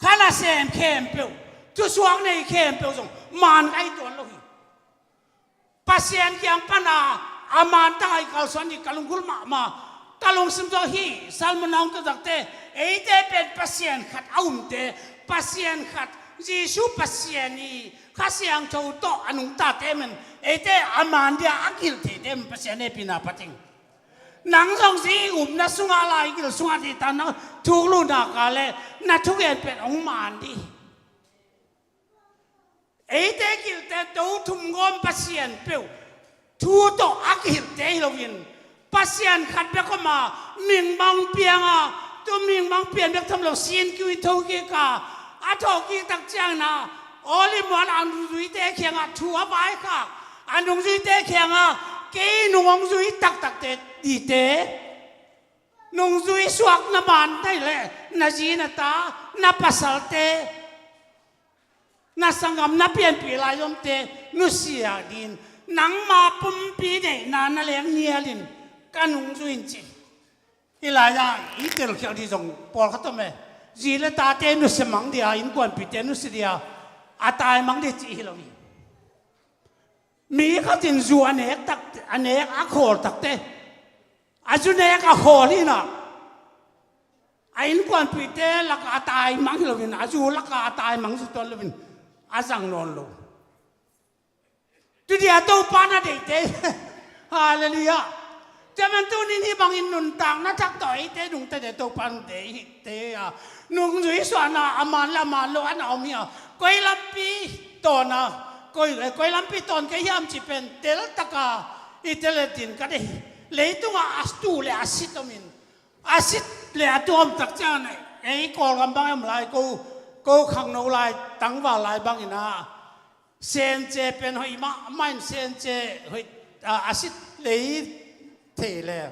ข้านาเซมเข้มเปียวทุสวงในเข้มเปียวจังมันไอตัวลุยปัสยานยังปนาอามาตั้งไอเขาสวนนี่กลุงกุลมากลุงสมโตฮีสัลมันนองตัวจักเตไอเตเป็นปัสยานขัดเอาเตปัสยานขัดยิสุปัสยานีข้าเสียงโจโตอนุตาเตมันไอเตอามันเดียอักิลเตเตมปัสยานเนปินาปติงนังสงสีนัสุงอะไรกิลสุงอาทิตานัทุกลูนักอะไรนัทุกเอ็นเป็นองมันดีไอเตกิลเตตูทุ่มงอมปัสยานเปียวทูโตอักิลเตฮิโลวินปัสยานขัดเบกมามิงบังเปียงตัวมิงบังเปียงเบกทำเราเสียนกิวทูกิกาอาทอกีตักเจียงนะโอลิมวันอันรุยเตะเขียงชัวไปค่ะอันรุยเตะเขียงเกยนุ่งรุยตักเตะดีเตะนุ่งรุยสวกน้ำมันได้เลยนาจีนตานาปัสสาวะเตะนาสังกมนาเปลี่ยนปีลายมเตะนุเสียดินนังมาปุ่มปีเดนาเลี้ยงเนียลินกันนุ่งรุยจีอีหลายอย่างอีเตลเขียวที่ส่งปอลเขาตัวเมจีเลตาเตนุสมังเดียอินกวนปิเตนุสเดียอาตายมังเดียจีฮิโลวีมีเขาจินจูอันเอกตักอันเอกอาโคตักเตอาจุนเอกอาโคนี่นะอินกวนปิเตลักอาตายมังฮิโลวินอาจูลักอาตายมังสุดตัวฮิโลวินอาจังนอนโลตุเดียโตปานาเดเตฮาเลลูยาจะมันตัวนี้ที่บางอินนุนต่างนะจักต่อยเตนุ่งแต่เดตัวปันเตเตอะนุ่งจุยสวนาอามันละมันโลอันเอาเมียก้อยลำปีตอนนะก้อยลำปีตอนก็ยามจีเป็นเตลตะกาอิเตลตินก็ได้เลยตัวอัสตูเลยอาซิตมินอาซิตเลยตัวมตักจานไอ้กอลกำบังยามไรกูขังโนไลตั้งว่าไรบางอินะเซนเจเป็นหอยมาไม่เซนเจหอยอาซิตเลยเทแล้ว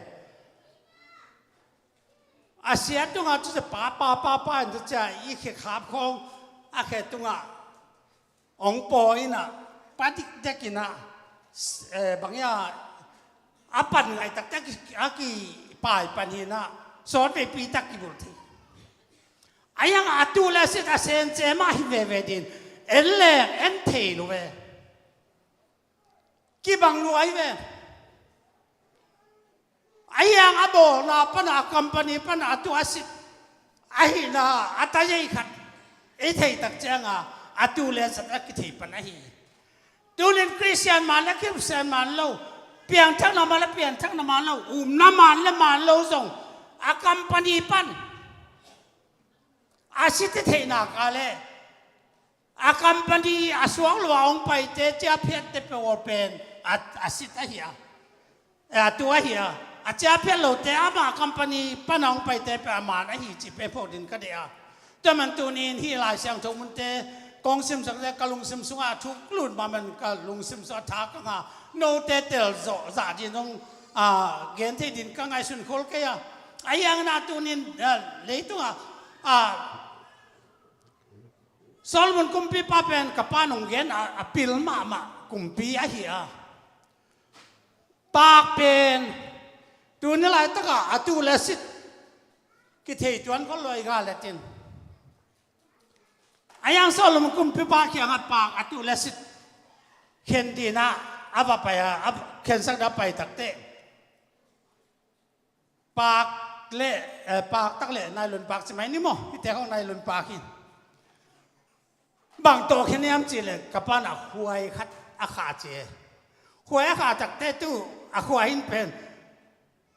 อาเซียนตรงนั้นจะป้าจะอีกแค่ขาบของอาแค่ตรงนั้นองปอยน่ะปาดิเด็กินะบางอย่างอาปันไงตักตะกี้อากีป่ายปันหินะสอนไปปีตักกี่บุตรอายังอาตูเลสิตอาเซนเจมาฮิเวเวดินเอลเลเอ็นเทลูเวกี่บังลูไอเวไอ้ยังอาโบนาปนาคัมปานีปนาตัวสิไอ้นาอัตยัยขัดไอ้เทตักเจ้าอาตูเลสตักกิเทปนะฮีตูเล่นคริสเตียนมาแล้วคริสเตียนมาแล้วเปลี่ยนทั้งน้ำมาแล้วเปลี่ยนทั้งน้ำมาแล้วน้ำมันแล้วมาแล้วส่งอาคัมปานีปันอาสิทธิเทนักอะไรอาคัมปานีอาสวงหลวงไปเจ้าเพียรเตปโอเป็นอาสิทธิเฮียตัวเฮียอาจารย์เพื่อเราแต่อามาคัมปานีป้าน้องไปแต่ไปอามานะฮีจิไปพอดินก็เดียแต่มันตัวนี้ที่ลายเสียงทุกมันเตกองซิมสังเกตกลุงซิมสุงาทุกลุ่นมามันกลุงซิมสอดทักก็งาโนเตเตลโซซาดินงเกณฑ์ที่ดินก็ไงสุนโคลเกียไอ้ยังน่าตัวนี้เลยตัวซอลมันกุมปีป้าเป็นกับป้านงเกณฑ์ปิลมากุมปีไอ้เหี้ยปากเป็นตัวนี้ไรตั้งอ่ะตัวเลสิตกิเทจวนก็ลอยกาเลตินไอ้ยังสอนมันกุมพิบาเขียงปากอ่ะตัวเลสิตเข็นดีนะอับไปเข็นสักดับไปตักเตะปากเละปากตักเละนายลุนปากใช่ไหมนี่มั้งที่แต่ของนายลุนปากหินบางตัวแค่นี้อันจีเลยกับป้าน่ะหวยคัดอาขาเจหวยอาขาตักเตะตู้อาหวยหินเป็น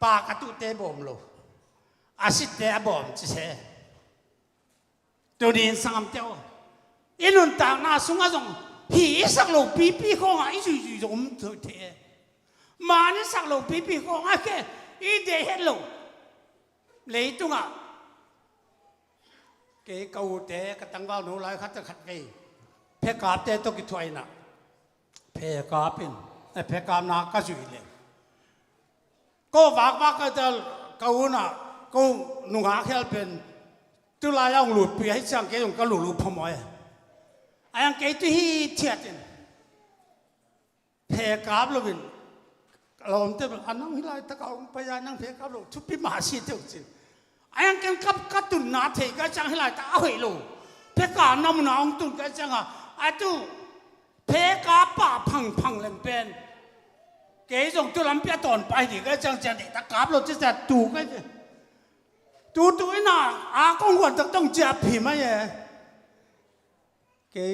ปากตุเตบอมโลอาสิเตบอมจิเสตัวนี้สังเตียว อินุนต่างนาสุงอาจงหีสักโลปีของอ่ะอีจุยจงเถอะเถอะมานี่สักโลปีของอ่ะแค่อีเดเฮลโลเลยตุงอ่ะเก๋เกาเตะกตังว่าหนูไรขัดจะขัดเกยเพกาบเตะตกิถอยน่ะเพกาเป็นเพกาบนาก็จุยเลยก็วากก็จะเกาน่ะก็หนูหาแค่เป็นตุลายังหลุดปีให้ช่างเกยงก็หลุดพมอยไอ้ยังเกยที่เทียดเพกาบลูบินเราเต็มอันนั้นฮิลายตะเกาพยานั่งเพกาบลูทุบปีมาชีเดียวจริงไอ้ยังกันกับตุนนาเทก็จังฮิลายตะเอาให้ลูเพกาน้ำน้องตุนก็จังอ่ะไอ้ตุเพกาป่าพังเล่นเป็นเกยจงตุลำเปียตอนไปดิก็จังจะเด็กตะกาบลูจะดูก็ดูไอ้น่ะอากงวันต้องจับผีมาเนี่ยเกย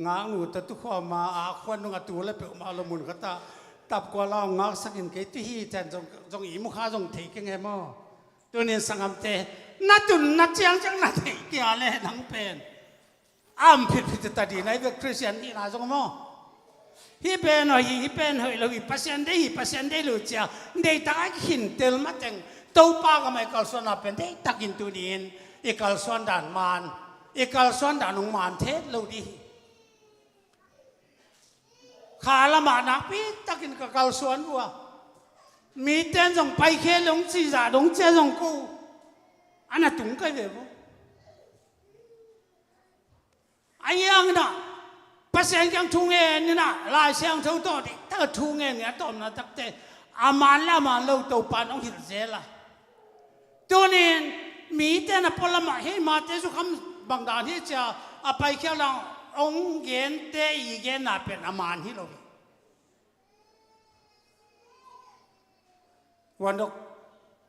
งาหนูแต่ทุกคนมาอาควันนงตัวแล้วเปล่ามาละมุนก็ตาตับกว่าเรางาสักอินเกยที่ฮีแทนจงอีมุขาจงเทกันไงมั่วตัวนี้สังคมเตนัดจุนนัดเจียงจังนัดเทกี่อะไรทั้งเป็นผิดตัดดีในเรื่องคริสเตียนที่น่าจงมั่วฮีเป็นหน่อยฮีเป็นเฮ้ยเราฮีพัศยันได้รู้จักได้ตาหินเตลมาจังตัวป้าก็ไม่กลส่วนเป็นได้ตักินตัวนี้อีกกลส่วนด่านมานอีกกลส่วนด่านองมานเทศเราดีขาละมานักปีตักินกับกลส่วนวัวมีเต้นจงไปแค่ลงจีจ่าลงเจ้าจงกูอันนั้นตุงก็เลยบ่ไอ้ยังน่ะภาษาอังกฤษทุ่งเงินนี่นะลายเสียงเท่าตัวเด็กถ้าทุ่งเงินเนี่ยตอมนะตักเตะอามันละมันเราตัวปานองหินเจละตัวนี้มีแต่นะพลมาให้มาเตสุคำบางด่านที่จะเอาไปแค่เราองเงินเตอีเงินน่ะเป็นอามันที่เราวันดอก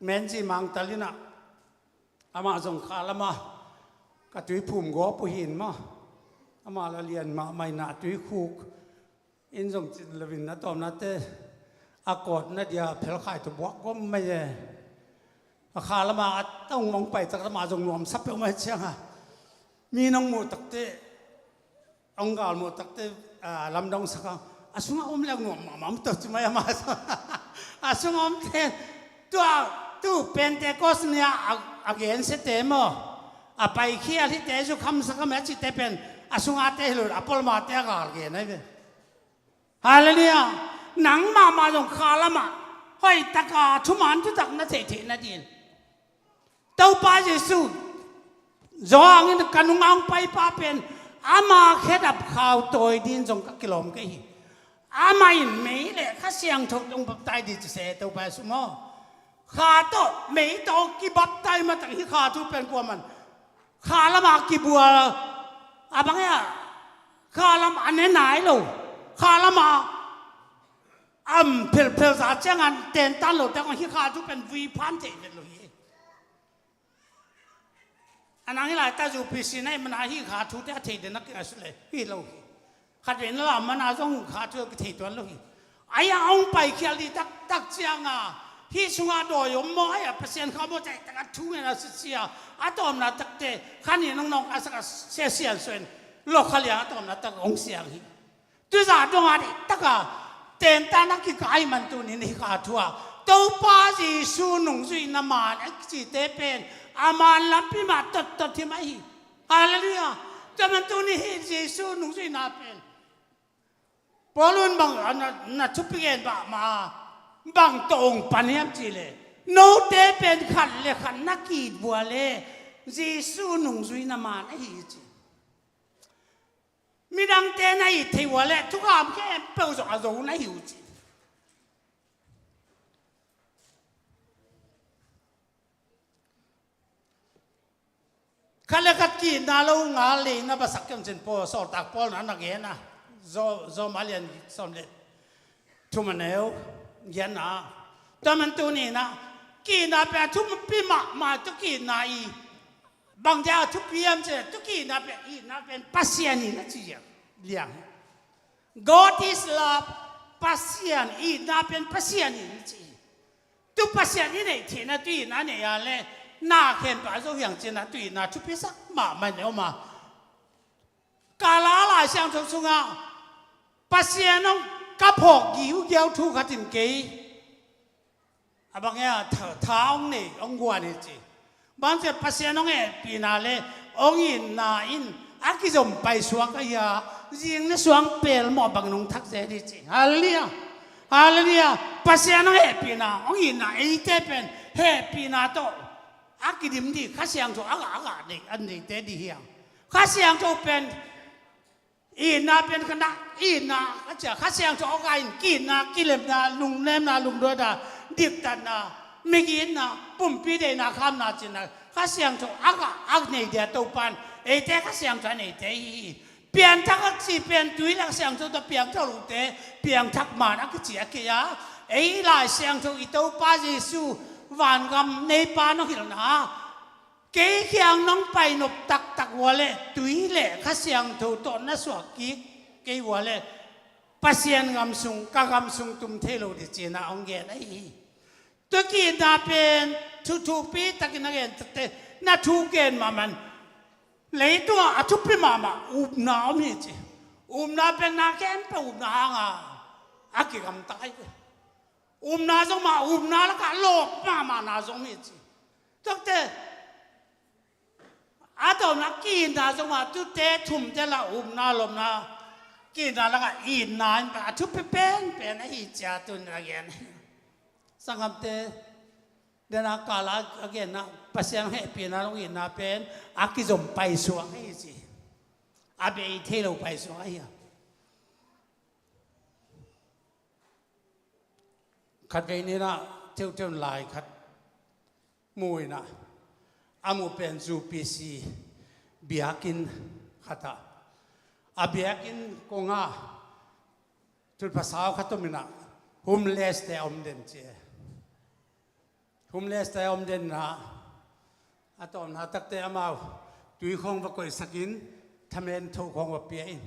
เมนจีมังตะลินะอามาส่งขาละมากระตุยพุ่มก้อปุหินมาอามาละเรียนมาไม่นาตุยคูกอินส่งจินลวินนะตอนนั้นเตอากอดนั่นเดียเพลขายตัวบวกก็ไม่ใช่ขาละมาต้องมองไปจากละมาส่งรวมซับไปไม่เชื่อฮะมีน้องหมูตักเตองกาลหมูตักเตลำดองสักอาสุงอมเลี้ยงหนูมาตัวจุมามาอาสุงอมเทตัวเป็นแต่ก็สเนี่ยอาเกนเสตเมออาไปเคียที่เตจุคำสักแม้จิตเป็นอาสุงอาเตหลุดอาปอลมาเตกาลเกนไอ้เบ้ฮาเลลูยาหนังมาตรงขาละมาให้ตะกาทุมันทุตักนั่นเถิดนั่นเองเต้าป้าเยซูจองนี่กันนุ่งอังไปป้าเป็นอามาแค่ดับข่าวตัวดินจงกิโลมกันฮีอามาอินไม่เลยข้าเสียงถูกตรงบับไตดิจะเสตัวไปสมอข้าตัวไม่ต้องกีบับไตมาตั้งที่ข้าทุเป็นกว่ามันข้าละมากีบัวอาบังเนี่ยข้าละมาอันไหนลูกข้าละมาเพลสาจังอันเต็นตันโลแต่ก็ที่ข้าทุเป็นวีพันเจเป็นเลยอันนั้นอะไรแต่อยู่พิสินัยมันอาที่ขาทุแต่เทเดนักอะไรเลยพี่เราขัดเห็นแล้วมันอาต้องขาทุกเทตัวเราไอ้ยังเอาไปเขียนดีตักเจียงอ่ะที่สุงาโดยมอยอ่ะเปอร์เซ็นต์เขาบอกใจแต่ก็ทุ่งเงินเสียอาตอมน่ะตักเตะขันนี้น้องๆอาศัยเสียส่วนโลกเขาเรียกอาตอมน่ะตักองเสียงที่ตัวจ่าตรงอะไรตักอ่ะเต็นตานักกิจการมันตัวนี้นี่ขาทัวตัวป้าจีสูนุ่งสุยน้ำมันไอ้จีเตเป็นอามันลับพิมาตัดที่ไม่ฮีฮาเลลูยาแต่มันตัวนี้จีสูนุ่งสุยน้ำเป็นพอลุนบางอันนั้นทุบเพียนบ่มาบางตรงปัญญาจีเลยโนเตเป็นขันเลยขันนักกีดบัวเลยจีสูนุ่งสุยน้ำมันไอ้ฮีจีมีดังเตนไอ้ที่ว่าเลยทุกอย่างแค่เปิดจากอะไรนั่นหิวจีขั้นแรกกินน่าลูกงาลีน่าภาษาเกี่ยวกับพอสอดตักพอนั่นนักเงี้ยนะโซมาเลียนสมเด็จทุ่มเนียวเงี้ยนะแต่มันตัวนี้นะกินน่าเป็นทุ่มปีมาตุกินน่าอีบางอย่างทุกปีอันเจตุกินน่าเป็นปัสยานีนะจีเลี้ยง God is love ปัสยานีน่าเป็นปัสยานีจีตุปัสยานีเนี่ยที่นั่นตุยนั่นเนี่ยอะไรน่าเห็นป่ะเราอย่างเจนะตุยน่าทุกปีสักมาไม่เอามา กาลาหลายเสียงทุกสุงาปัสเซียน้องกับหอกยิวเยี่ยวทุกขัดจินเกยบางอย่างท้าองนี่องวัวนี่จีบางทีปัสเซียน้องปีนาเลองอินนาอินอากิจมไปสวงก็ยาจิงนี่สวงเปลหมอบางน้องทักเสดีจีฮาเลลูยาฮาเลลูยาปัสเซียน้องปีนาองอินนาเอเตเป็นปีนาโตอากิดิมดีข้าเสียงทุกอากาศนี่อันนี้เตดีเฮียข้าเสียงทุกเป็นอีนาเป็นคณะอีนาก็จะข้าเสียงทุกอากาศกินนากิเลมนาลุงเนมนาลุงด้วยนาดิบตันนาไม่กินนาปุ่มปีเดนาข้ามนาจินนาข้าเสียงทุกอากาศอักเนเดียตัวปันเอเตข้าเสียงทุกเนเตเปลี่ยนทักสิเปลี่ยนตุยลักเสียงทุกตัวเปลี่ยนเท่าลูกเตเปลี่ยนทักมานักจีเกียไอ้ลายเสียงทุกอีตัวป้าเยซูวันกำในป่าน้องหินนาเกี่ยงน้องไปนบตักวัวเล่ตุยเล่ข้าเสียงถูตอนนั้นสวกกิ๊กเกี่ยวัวเล่ปัสเซียนกำสุงกะกำสุงตุมเทโลดิจีน่าองเกนไอ้ตัวกี้น่าเป็นทุกปีตะกี้นักเรียนแต่น่าทุกเกนมามันเลยตัวทุกปีมาอุบน้ำนี่จีอุบน้ำเป็นนักเก็นไปอุบน้ำอากิกำตายนาจงมานาแล้วก็โลกมานาจงมีจีตั้งแต่อาตอนักกินนาจงมาตุเตทุ่มเจละนาลมนากินนาแล้วก็อินนาไปทุบเป็นไอ้จ่าตุนอะไรเงี้ยสังคมเตเดนากาลาอะไรนะปัสยังให้เปลี่ยนนาลงอินนาเป็นอากิจมไปสวงให้จีอาเบยเทโลไปสวงไอ้ขัดไปนี่นะเที่ยวลายขัดมวยนะอามูเป็นจูปีซีเบียกินขัดอาเบียกินกงาจุดภาษาขัดตัวมินะฮุมเลสเตอมเดนเจฮุมเลสเตอมเดนนะอาตอมนะตักเตอมาตุยคงว่าก่อยสกินทำเองทุกคงว่าเปียอิน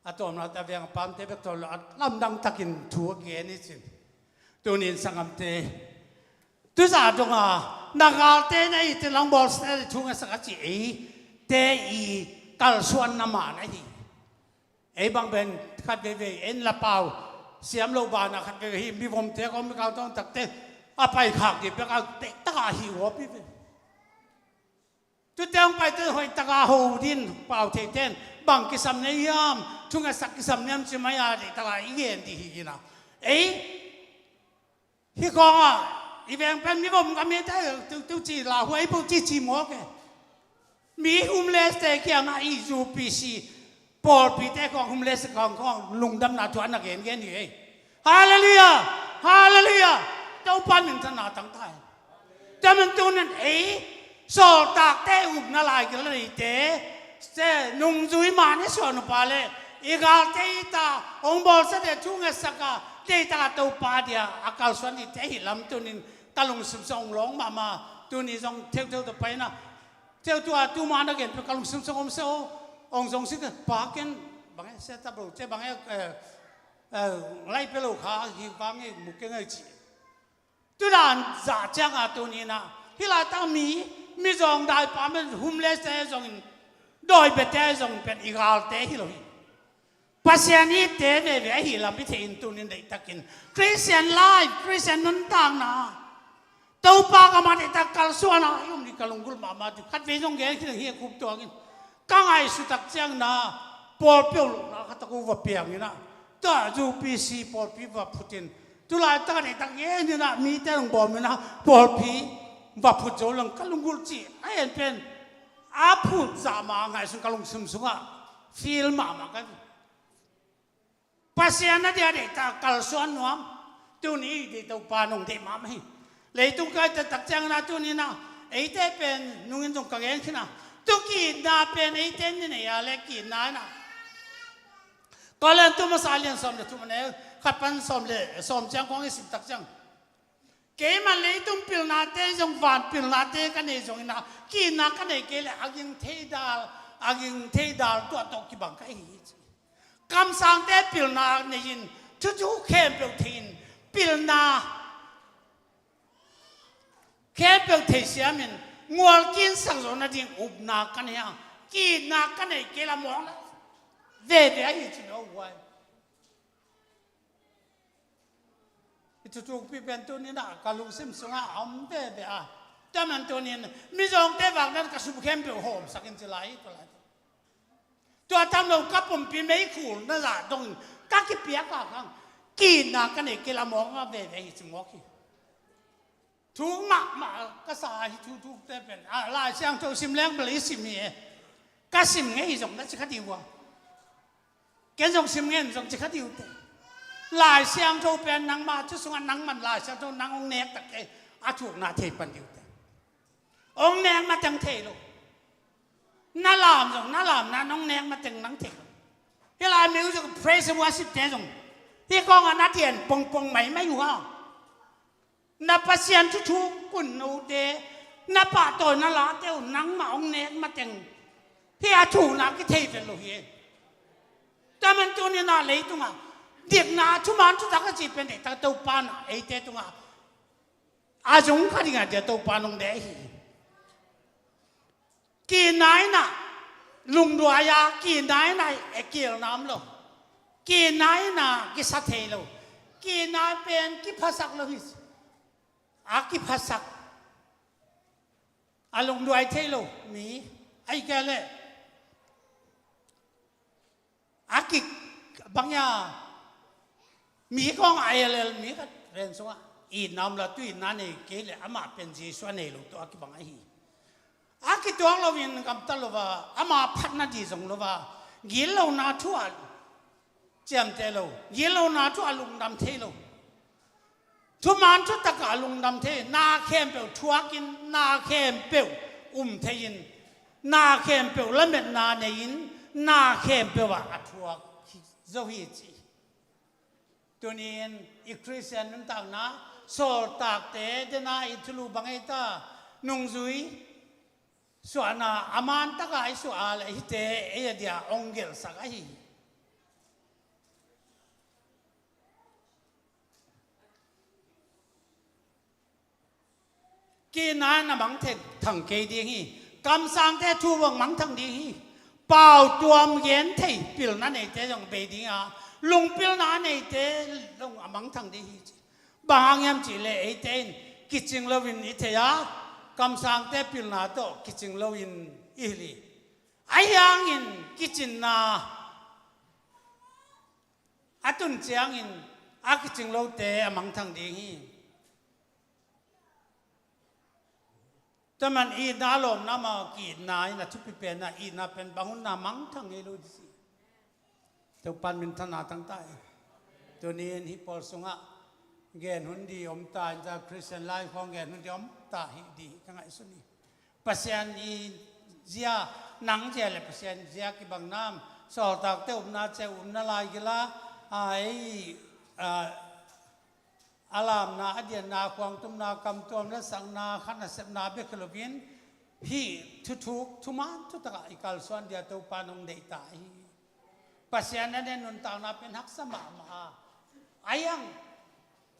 อาตอมนะแต่เวียงปั๊มเทปตัวลำดังตักินทัวเกนี่สิตัวนี้สังคมเตตัวจ่าจงนักการเตนไอ้ที่ลังบอลเตทุ่งสังกัดจีเตอีกัลส่วนน้ำมันไอ้ที่ไอ้บางเป็นขัดเวเอ็นละเปล่าเสียมโลบานะขัดเวมีผมเตก็ไม่เขาต้องตักเตอาไปขักดิไปเขาเตตะกาหิวพี่เป็นตัวเตงไปตัวหอยตะกาหูดินเปล่าเทเตนบางกิสามเนียมทุ่งสักกิสามเนียมจะไม่อาดิตะกาอีเย็นดีหินะไอ้ที่กองอีแบงเป็นมีผมก็มีแต่ตัวจีลาหัวไอ้พวกจีหมอกมีฮุมเลสแต่เกี่ยงอีจูปีซีปอลปีแต่ของฮุมเลสของลุงดำนาทวนนักเรียนกันนี่ฮาเลลูยาฮาเลลูยาเจ้าปันหนึ่งธนาตั้งไทยแต่มันตัวนั้นสอดตากแต่อุบนาลายกันเลยเแต่นุ่งจุยมาเนี่ยสอนปาเลยอีกาเตตาองบอลเสด็จทุ่งสักกาเตตาตัวปาเดียอากาศส่วนนี้เตหิลำตัวนี้ตะลงสุบสองหลงมาตัวนี้ส่งเที่ยวตัวไปนะเที่ยวตัวมานักเรียนไปกลงสุบสองเซลองส่งสิ่งปากันบางเซตบลูเจ้บางไล่ไปลูกค้าที่บางมุกเกงไอจีตัวนั้นจ่าจ้างตัวนี้นะที่เราต้องมีส่งได้ปามันฮุมเลสเตส่งโดยเบเตส่งเป็นอีกาเตหิโลปัสยานีเตะเวเวหิลามิเทอินตุนินเดตักินคริสเตียนไลฟ์คริสเตียนนุนตังนะตัวปากมาเดตักกัลส่วนนะยุมดิกัลงกุลมาดูขัดเวจงเกลิเฮียคุบตัวกินกังไอสุตักเจียงนะปอลเปียวนะขัดตะกูว่าเปียงนี่นะตัวจูปีซีปอลปีว่าพุตินตุลาตาเดตักเย็นนี่นะมีแต่ลงบอลนี่นะปอลปีว่าพุทโจลังกัลงกุลจีไอเอ็นเป็นอาพุทจามาไงสุกัลงซึมสุงะฟิลมากันปัสยานาเดียเดตากัลส่วนน้อมตัวนี้เดตัวปานงเดมาไม่เลยตุกไก่จะตักจังนะตัวนี้นะไอ้เต้เป็นนุ่งตรงกางเกงขึ้นนะตุกีนาเป็นไอ้เต้นี่เนี่ยอะไรกีนานะก็เลยตัวมาสายเรียนสมเลยตัวมันเนี่ยขัดปันสมเลยสมจังของไอ้สิบตักจังเกมันเลยตุ้มปิลนาเต้จงวันปิลนาเต้กันเนี่ยจงนะกีนากันเนี่ยเกเลยอากิงเทดาลตัวตกกี่บังกันคำสั่งแต่ปิลนาในยินทุกเข้มเปลทินปิลนาเข้มเปลเทียมินงัวกินสังสรรค์ดิ่งอุบนากันเนี่ยกินนากันเนี่ยเกลามอง về hi chin o wai itu tu pi ben tu ni na kalung sim sunga am ve a taman tu ni mi jong te wang nan ka su khem pe hom sakin chilai to laiตัวทำเรากับผมปีไม่ขู่นั่นแหละตรงกักเปียกข้างกินนะกันเอกละมองว่าเบย์สมองขี้ทุกมาก็สายทุกแต่เป็นลายเชียงตัวสิมแรงบริสิมีก็สิมไงส่งนั่นจะขัดดีวะแกส่งสิมเงินส่งจะขัดดีวะลายเชียงตัวเป็นนังมาชุดสงนังมันลายเชียงตัวนังองเนกตะเกอาถูกนาเทปันดีวะองเนกมาจังเทโลน่าลามจงน่าลามน่าน้องแนงมาตึงนังเถกเวลามิวจะเพรสว่าสิบเจงที่กองอนาเทียนปงไหมไม่อยู่ห้องนับปัสยันทุกกุนนูเดนับป่าตัวน่าลาเตียวนังมาองแนงมาตึงที่อาถูนักที่เทเป็นโลหิตแต่มันตัวนี้น่าเลยตรงอ่ะเด็กน่าชุมันชุดทักจีเป็นเด็กตาตัวปานไอเตตรงอ่ะอาจงขัดกันเดี๋ยวตัวปานองเดหีกี่นายน่ะลุงดัวยากี่นายน่ะเกี่ยวน้ำโลกี่นายน่ะกี่สัตย์โลกี่นายเป็นกี่ภาษาโลหิตกี่ภาษาลุงดัวเทโลมีไอ้แกเลยกี่บางอย่างมีกองไอ้เลยมีก็เรียนส่งอีน้ำละตุ้ยนั่นเองเกลี่ยอามาเป็นจีส่วนเอโลตัวกี่บางไอ้อากิตัวเราวินกับตลอดว่าอามาพัฒนาดีส่งเราว่ายิลเราหน้าทั่วเจียมเทโลยิลเราหน้าทั่วลุงดำเทโลทุกมันทุกตะกาลุงดำเทนาเข้มเปลวทัวกินนาเข้มเปลวเทยินนาเข้มเปลวละเม็ดนาเนยินนาเข้มเปลวว่าทัวโซฮิจีตัวนี้อีคริสเตียนนั่นต่างนะโซตากเตเดนาอิทุลูบังเอตานงซุยส่วนน่ะอามันตะกายส่วนอะไรที่เตะเอเดียองเกลสักไอ้กีนานน่ะมังเทถังเกดีฮีกำสังเททูวังมังถังดีฮีเป่าตัวมเย็นเทปิลนั่นเองเตะจังเบดีอ่ะลุงปิลนั่นเองเตะลุงมังถังดีฮีบางยามจีเล่เอเตนกิจจิงเลวินอิเทียกำสังเตปิลนาโตกิจจิงเลวินอิลีไอ้ยังอินกิจจินนาอัตุนเจียงอินอากิจจิงเลวเตะมังทังดีฮีแต่มันอีน่าลมน่ามากีนายน่ะทุกปีเป็นน่ะอีน่าเป็นบางคนน่ามังทังเอลูดิสิตัวปันมินธนาตั้งใต้ตัวนี้ฮิปอลสุงะเกณฑ์หุ่นดีอมตาจากคริสเตียนไลฟ์ของเกณฑ์หุ่นดีอมตาฮิดีทั้งไอ้สุนีปัสยันอีเจียนังเจเลยปัสยันเจียกิบังน้ำสอดตากเต้อุมนาเจอุมนาลายกิลาไออารามนาอดียนาควงตุมนากำตัวและสังนาขันเสพนาเบคลบินพี่ทุกทุมันทุตะอีกาลส่วนเดียตัวปานงเดตายปัสยันนั้นนุนตางนาเป็นฮักสมามาไอ้ยัง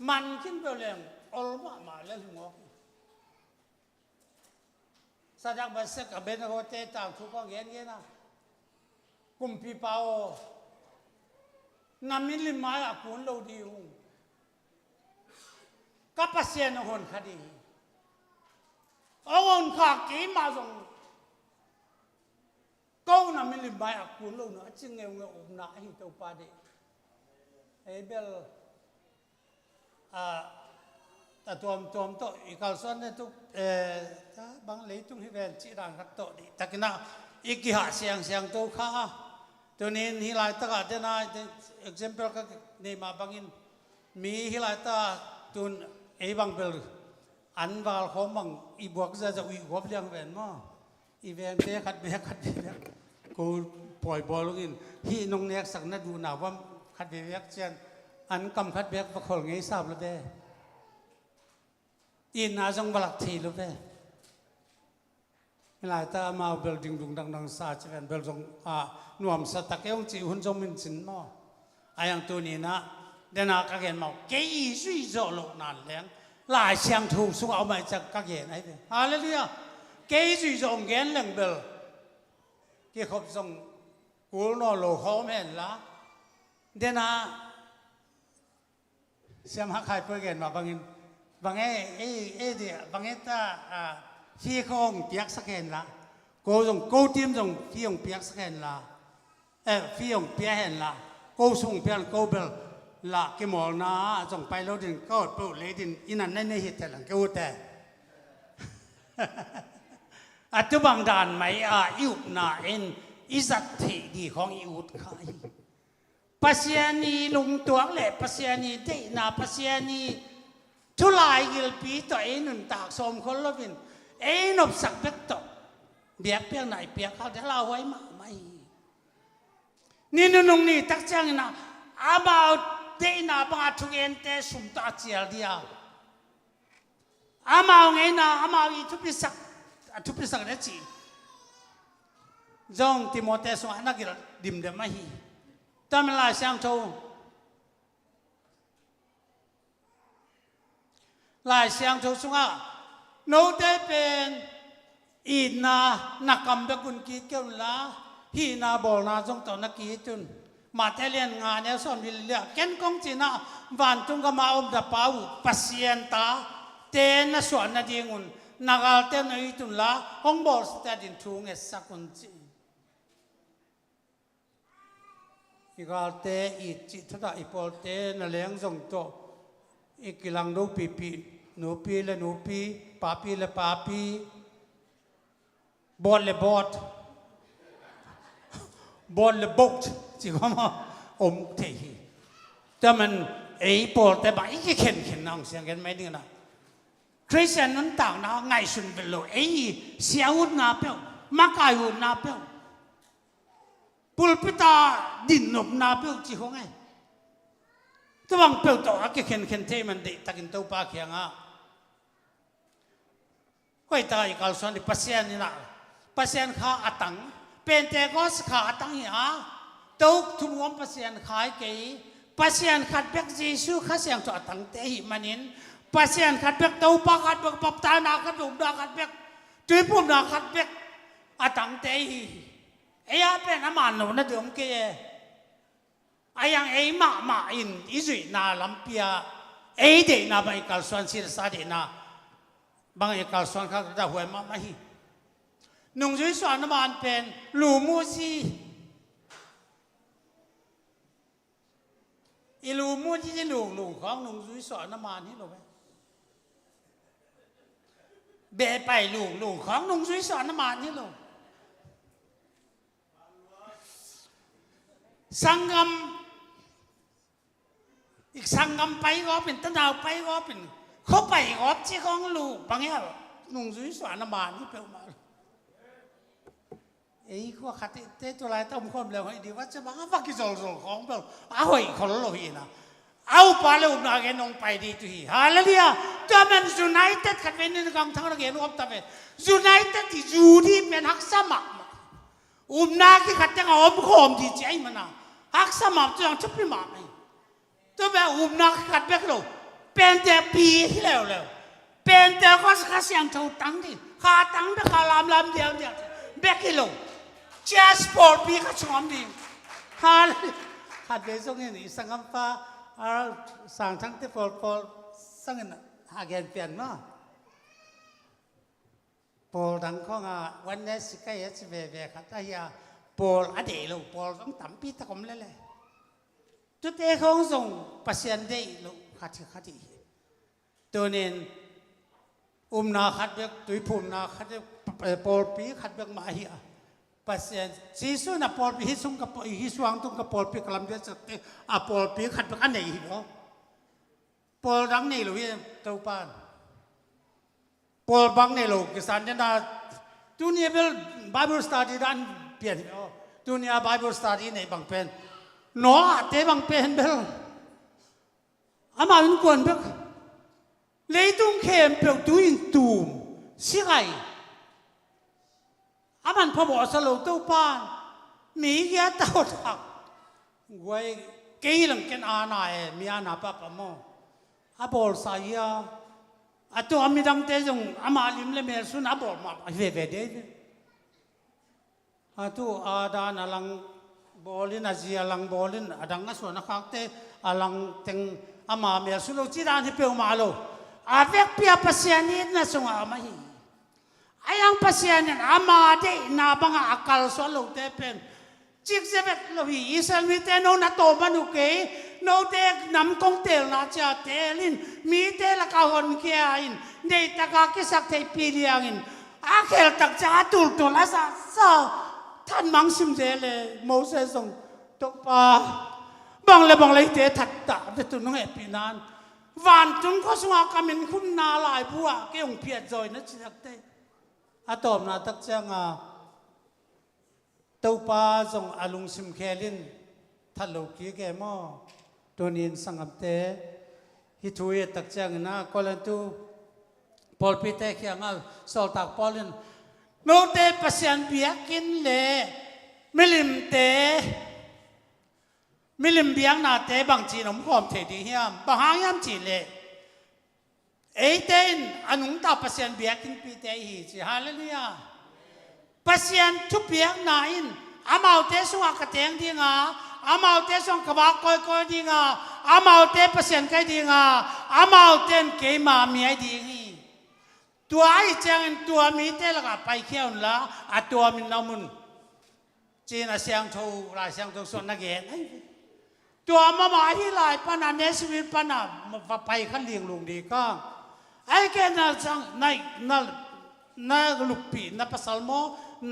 มันขึ้นไปเรื่องอลมาแล้วหัวสัจจบัสกับเบนโรเตต่างทุกคนเงี้ยนะกุมพีเปานามิลิมาอากุนโลดีหงกับปัสยันคนคดีเอาคนขากีมาส่งก็นามิลิมาอากุนโลนะจึงเงาอุบนาหิตอุปาเดเอเบลแต่ตัวโตอีกาลส่วนเนี่ยทุกบางเลยทุกที่เป็นจีรังขัดโตดีแต่กินอีกหาเสียงโตข้าตัวนี้ฮิลายตะกัดเนี่ยนะ example ก็เนี่ยมาบางอินมีฮิลายตะตุนบางเบลอันวาลของบางอีบวกจะอีกวบเลี้ยงแหวนมั้งอีแหวนเบี้ยขัดเบี้ยกูปล่อยบอลลูกอินที่น้องเน็กสักนัดดูหนาว่าขัดเบี้ยเชียนอันกำคัดเบี้ยประคองไงทราบแล้วเด้อินอาจงบลักทีรู้เด้เวลาตามาเบลดิงดุงดังซาจะเป็นเบลจงหน่วมสตักเอวจีหุ่นจงมินสินมั้งไอ้ยังตัวนี้นะเดนักเห็นมั้งเกย์สุยโจโลนั่นแหละหลายเชียงถูกสุกเอามาจากกักเห็นไอ้เด้ฮาเลลูยาเกย์สุยโจเงินเรื่องเบลเกี่ยวกับจงก กูนอโลเขาแม่นละเดน่าเสียมหักใครเพื่อกันมาบางเดียบางตาที่เขาองเปียกสักเห็นละกูส่งกูทีมส่งที่องเปียกสักเห็นละที่องเปียกเห็นละกูส่งเปียกกูเบลละกิมอลนะส่งไปแล้วดินก็เปล่าเลยดินอินันในเหตุแต่หลังกูแต่อัจจุบันด่านไม่อิวนาเอ็นอิสัตถิดีของอิวต์ใครปัสยานีลุงตัวเล็บปัสยานีเดนาปัสยานีทุลายกิลปีตัวเอ็นุนตากสมคนละวินเอ็นอบสักเบ็กตกเบียกเปียกไหนเปียกเขาจะเล่าไว้มาไม่นี่นุ่งนี่ตักจังนะอาบ่าวเดนาบางทุกเอ็นเตสุมตาเจียเดียอาบ่าวไงนะอาบ่าวอีทุพิสักเดจีจงติโมเตสวานักกิลดิมเดมาฮีตามลายเสียงโทลายเสียงโทสุงะโน้ตเป็นอีนานักกำเบกุนกีเกี่ยวละฮีนาบอลนาจงตอนักกีจุนมาเทเลียนงานเนี่ยสอนวิลเลียเกนกงจีน่าวันตุงก็มาอมดาปาวปัสเซียนตาเตนส่วนนาดีงุนนักอัลเตนอีตุนละห้องบอลสเตดินทุ่งเอสสักุนจีอีกาเตอีจิตตาอีปอลเตนเลี้ยงส่งโตอีกิลังดูปีหนูปีและหนูปีปาปีและปาปีบอลและบอดบอลและบกจีก็มาอมเทีแต่มันไอ้ปอลแต่บ่ายก็เข็นนั่งเสียงกันไม่ดีนะคริสเตียนนั้นต่างนะไงสุนเปโลไอ้เสียวุฒนาเปียวมักอายุนาเปียวปุลปิตาดินนบนาเปียวจีของไงตัวบางเปียวตัวก็เข็นเทมันเด็กตะกินตัวปากยังอ่ะก็ไอ้ตายกัลส่วนที่ปัสยานี่นะปัสยานข้าอัตังเป็นแต่ก็สข้าอัตังเหี้ยตัวทุ่มวมปัสยานขายเกยปัสยานขัดเบกจีสูข้าเสียงตัวอัตังเตหิมันินปัสยานขัดเบกตัวปากขัดเบกปับตานาขัดดุมนาขัดเบกจุยปุ่มนาขัดเบกอัตังเตหิไอ้ยาเป็นน้ำมันหนูนะเดี๋ยวมเกยไอ้ยังไอ้มาอินอิจุยนาลัมเปียไอ้เดนาบางกัลส่วนสิรสาเดนาบางกัลส่วนข้าจะหวยมาไม่นุ่งจุยส่วนน้ำมันเป็นลูมูซีอีลูมูที่จะลูของนุ่งจุยส่วนน้ำมันนี่หรอไหมเบะไปลูของนุ่งจุยส่วนน้ำมันนี่หรอสังกมอีกสังกมไปก็เป็นตะดาวไปก็เป็นเขาไปก็ที่ของลูกบางอย่างนุ่งจุยสวนน้ำมันนี่เปล่ามาไอ้ข้อขัดเตะตัวไรต้มความเร็วให้ดีว่าจะมาฟักกิจโลของเปล่าเอาไอ้คนละอีนะเอาไปเลยอุณาเกนองไปดีตุยฮาเลลูยาตัวมันยูไนเต็ดขัดเป็นในกองทั้งระเกนอมตะเวยูไนเต็ดที่ยูดีเป็นฮักสมัครนาที่ขัดยังอมโคมดีใจมันนะฮักสมัครตัวยังชุบพิมาไม่ตัวแบบนาขัดเบกโลเป็นแต่ปีที่แล้วเป็นแต่ก็ข้าเสียงเท่าตังดิข้าตังเบกข้าลำเดียวเบกกิโลเจสปอร์ตปีข้าชอมดีฮาขัดเบสงเงินสังกัมฟ้าสั่งทั้งที่ปอลสังเงินหาเงินเปลี่ยนมาปอลดังข้องวันนี้สิกายสิเวขัดยาปอลอดีตลูกปอลต้องตั้มปีตะกมเลยจุดเอกของส่งปัสยันได้ลูกขัดตัวนี้นาขัดเบกตุยภูมินาขัดปอลปีขัดเบกมาเฮียปัสยันซีซูน่ะปอลปีฮิสุงกับฮิสวางตุงกับปอลปีกลำเดียจะปอลปีขัดเบกอันไหนเหรอปอลดังนี่ลูกตัวปานปอลบังในโลกกิสันยันดาตุนีเบลไบเบิลสตาร์ดีดันเปลี่ยนตุนีไบเบิลสตาร์ดีในบางเป็นหนอเตะบางเป็นเบลอามาเป็นคนเบลเลยตุ้งเข้มเปล่าตุยตูมสิไงอามันพอบอกสโลตัวป้านมีแค่เต่าถักไว้เกี่ยงกันอาณามีอาณาปะปะโมอาบอลสายาตัวอามิดังเตจงอามาลิมเลเมสุนอาบอลมาเวเดตัวอาดานาลัง bolin aji alang bolin adang nga suana kakte alang teng ama me sulo chidan hi pe malo avek pia pasianit na sunga amahi ayang pasianin ama de na banga akal so lo te pen chik sebet lo hi isal mi te no na to manu ke no te nam kong tel na cha telin mi te la ka hon ke ain nei ta ka ke sak te piliangin akhel tak cha tul tul asa saท่านมังสิมเจเลโมเสสส่งตกปลาบางเลยเตะถัดตาเด็ดตุนงเอปีนานวันจุนก็สงากามินคุณนาลายบัวเกี่ยงเพียรจอยนัดสิทักเตอาตอมนาตักเจ้างาตกปลาส่งอาลุงสิมเคลินทัดโลกีแกมอตัวนินสังกัเตฮิทุยตักเจ้างนะก็เลยตูพอลปีเตเขียงาสอลตักพอลินโนเตปัสยันเบียกินเลมิลิมเบียงนาเตบางจีนมขอมเทดีเฮียมบางหางยามจีเลเอเตนอนุงตาปัสยันเบียกินปีเตหีจีฮาเลลูยาปัสยันทุบเบียงนาอินอามาเตสวากระเตงดีงาอามาเตสวกบากก้อยดีงาอามาเตปัสยันไกดีงาอามาเตนเกมามีไอดีงีตัวไอ้เจ้าตัวมีเตลกับไปเขี้ยวละอ่ะตัวมีน้ำมันจีนเสียงทูลายเสียงทูส่วนนักเรียนตัวมาที่ลายปนันเนสวิตปนันมาไปขันเลี้ยงลุงดีก็ไอ้แกน่าจังน่าลุกปีน่าภาษาโม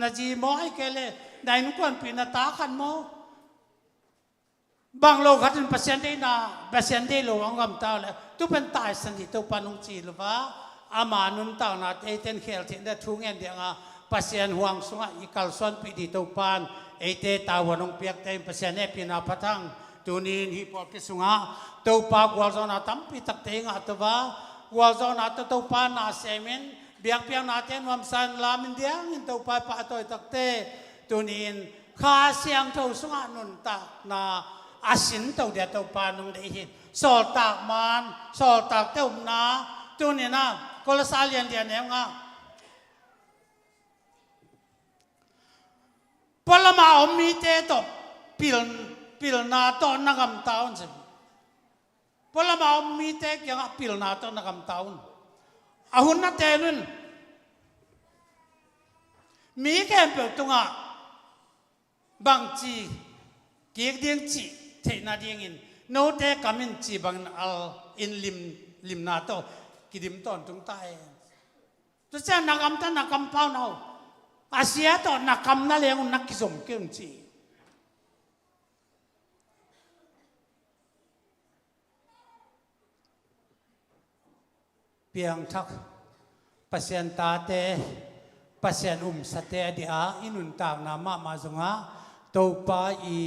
น่าจีโมไอ้แกเลยได้นุกวนปีน่าตาขันโมบางโลกขัดเป็นเปอร์เซ็นต์ได้นะเปอร์เซ็นต์ได้โลงกำตาเลยตุเป็นตายสนิทตุปนุงจีหรือว่าอามานุนต่างนาเอเทนเขลที่ได้ทุ่งเงินเดียงปัสยันห่วงสุงอีกัลส่วนปีดีตุปานเอเตตาวันงเปียกเต็มปัสยันเอพินาพัทังตัวนี้ฮิปอปิสุงะตุปากวาลจนาตั้มปีตักเตงอัตวาวาลจนาตุปานาเซมินเบียกเปียงนาเทนวัมสันลามินเดียงอินตุปาปะตัวตักเตตัวนี้ข้าเสียงทุสุงะนุนตักนาอาศินตัวเดียตุปานุงได้หินสอดตักมันสอดตักเต้านาตัวนี้นะก็ละสาเลียนเดียนเนี่ยงะพอละมาอมีเตตบปิลนาตอนนักำตาวนสิพอละมาอมีเตกยังปิลนาตอนนักำตาวนอาหุนนัดเตนุนมีแค่เปิดตรงอ่ะบางจีเกียกเดียงจีเทนาเดียงอินโนเตกามินจีบางอัลอินลิมนาโตกิดิมตอนตรงใต้ตัวเจ้านักกำตันนักกำเป้าเนาอาเซียตอนนักกำนั่นเองนักกิสมเกี่ยงจีเพียงทักปัสยันตาเตปัสยันสเตอดีอาอินุนต่างนามาจงะตัวปาอี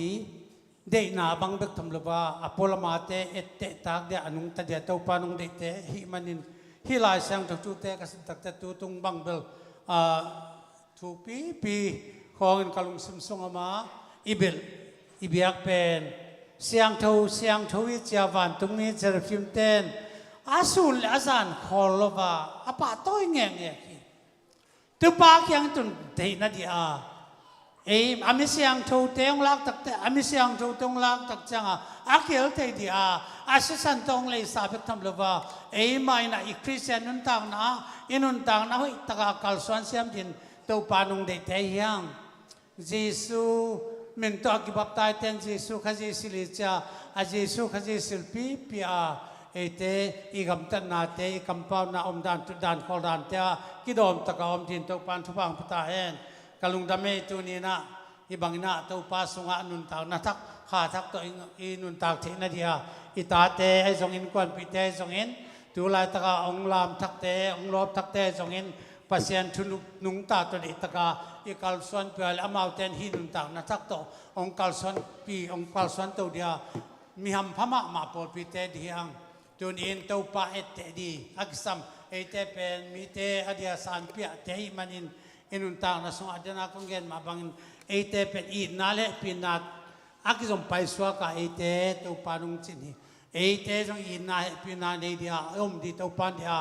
เดนาบังเบกทำลบว่าอพอลมาเตเอเตตากเดอนุงตะเดียตัวปานุงเดเตหิมันินฮิลายเสียงจากจูเตกัสตักเตตูตุงบังเบลทูปีของกัลงสมสงมาอิเบลอิบิยักเป็นเสียงทูวิจาวันตุงนี้เจริญฟิมเตนอาสูลอาจารย์ขอลบว่าอปาต้อยเงี้ยตัวปากยังตุนเทนัดยาอามิเสียงทูเตงลักตักเตอามิเสียงทูตงลักตักจังอาเขียวเทดีอาศิสันตงเลยสาบทำลบว่าไม่นะอีคริสเตียนนุนต่างนะอินุนต่างนะเฮ้ยตะกาคัลสวนเสียมดินตัวปานุงเดเทียงเยซูมินตัวกิบับตายเต็นเยซูข้าเยซูลิจ้าเยซูข้าเยซูปีเอเตอีกำตันนาเตอีกำปาวนาอมดานตุดานขอดานเตะกิดอมตะกาอมดินตัวปานทุบังพุตาเอ็นกลุงดำเมตุนีนะอีบังนาตัวปาสุงะนุนตากนาทักข้าทักตัวอินุนตากเทนเดียอิตาเตไอสงอินกวนปิเตสงอินตัวลายตะกาองลามทักเตองลบทักเตสงอินปัสยันทุนุงตาตัวเดตะกาอีกัลสวนเปลอมาเตนหินุนตากนาทักตัวองกัลสวนปีองกัลสวนตัวเดียมีหำพม่ามาปอปิเตเดียงตัวนี้ตัวปาเอเตดีอักษมเอเตเป็นมีเตอเดียสานเปียเตหิมันินอินุนตากนาสงอเดนาคงเกนมาบังเอเตเป็นอีนาเลปีนาอักษมไปสวากาเอเตตัวปานุงจินีเอเตจงอีนาปีนาเดียอมดีตัวปานเดีย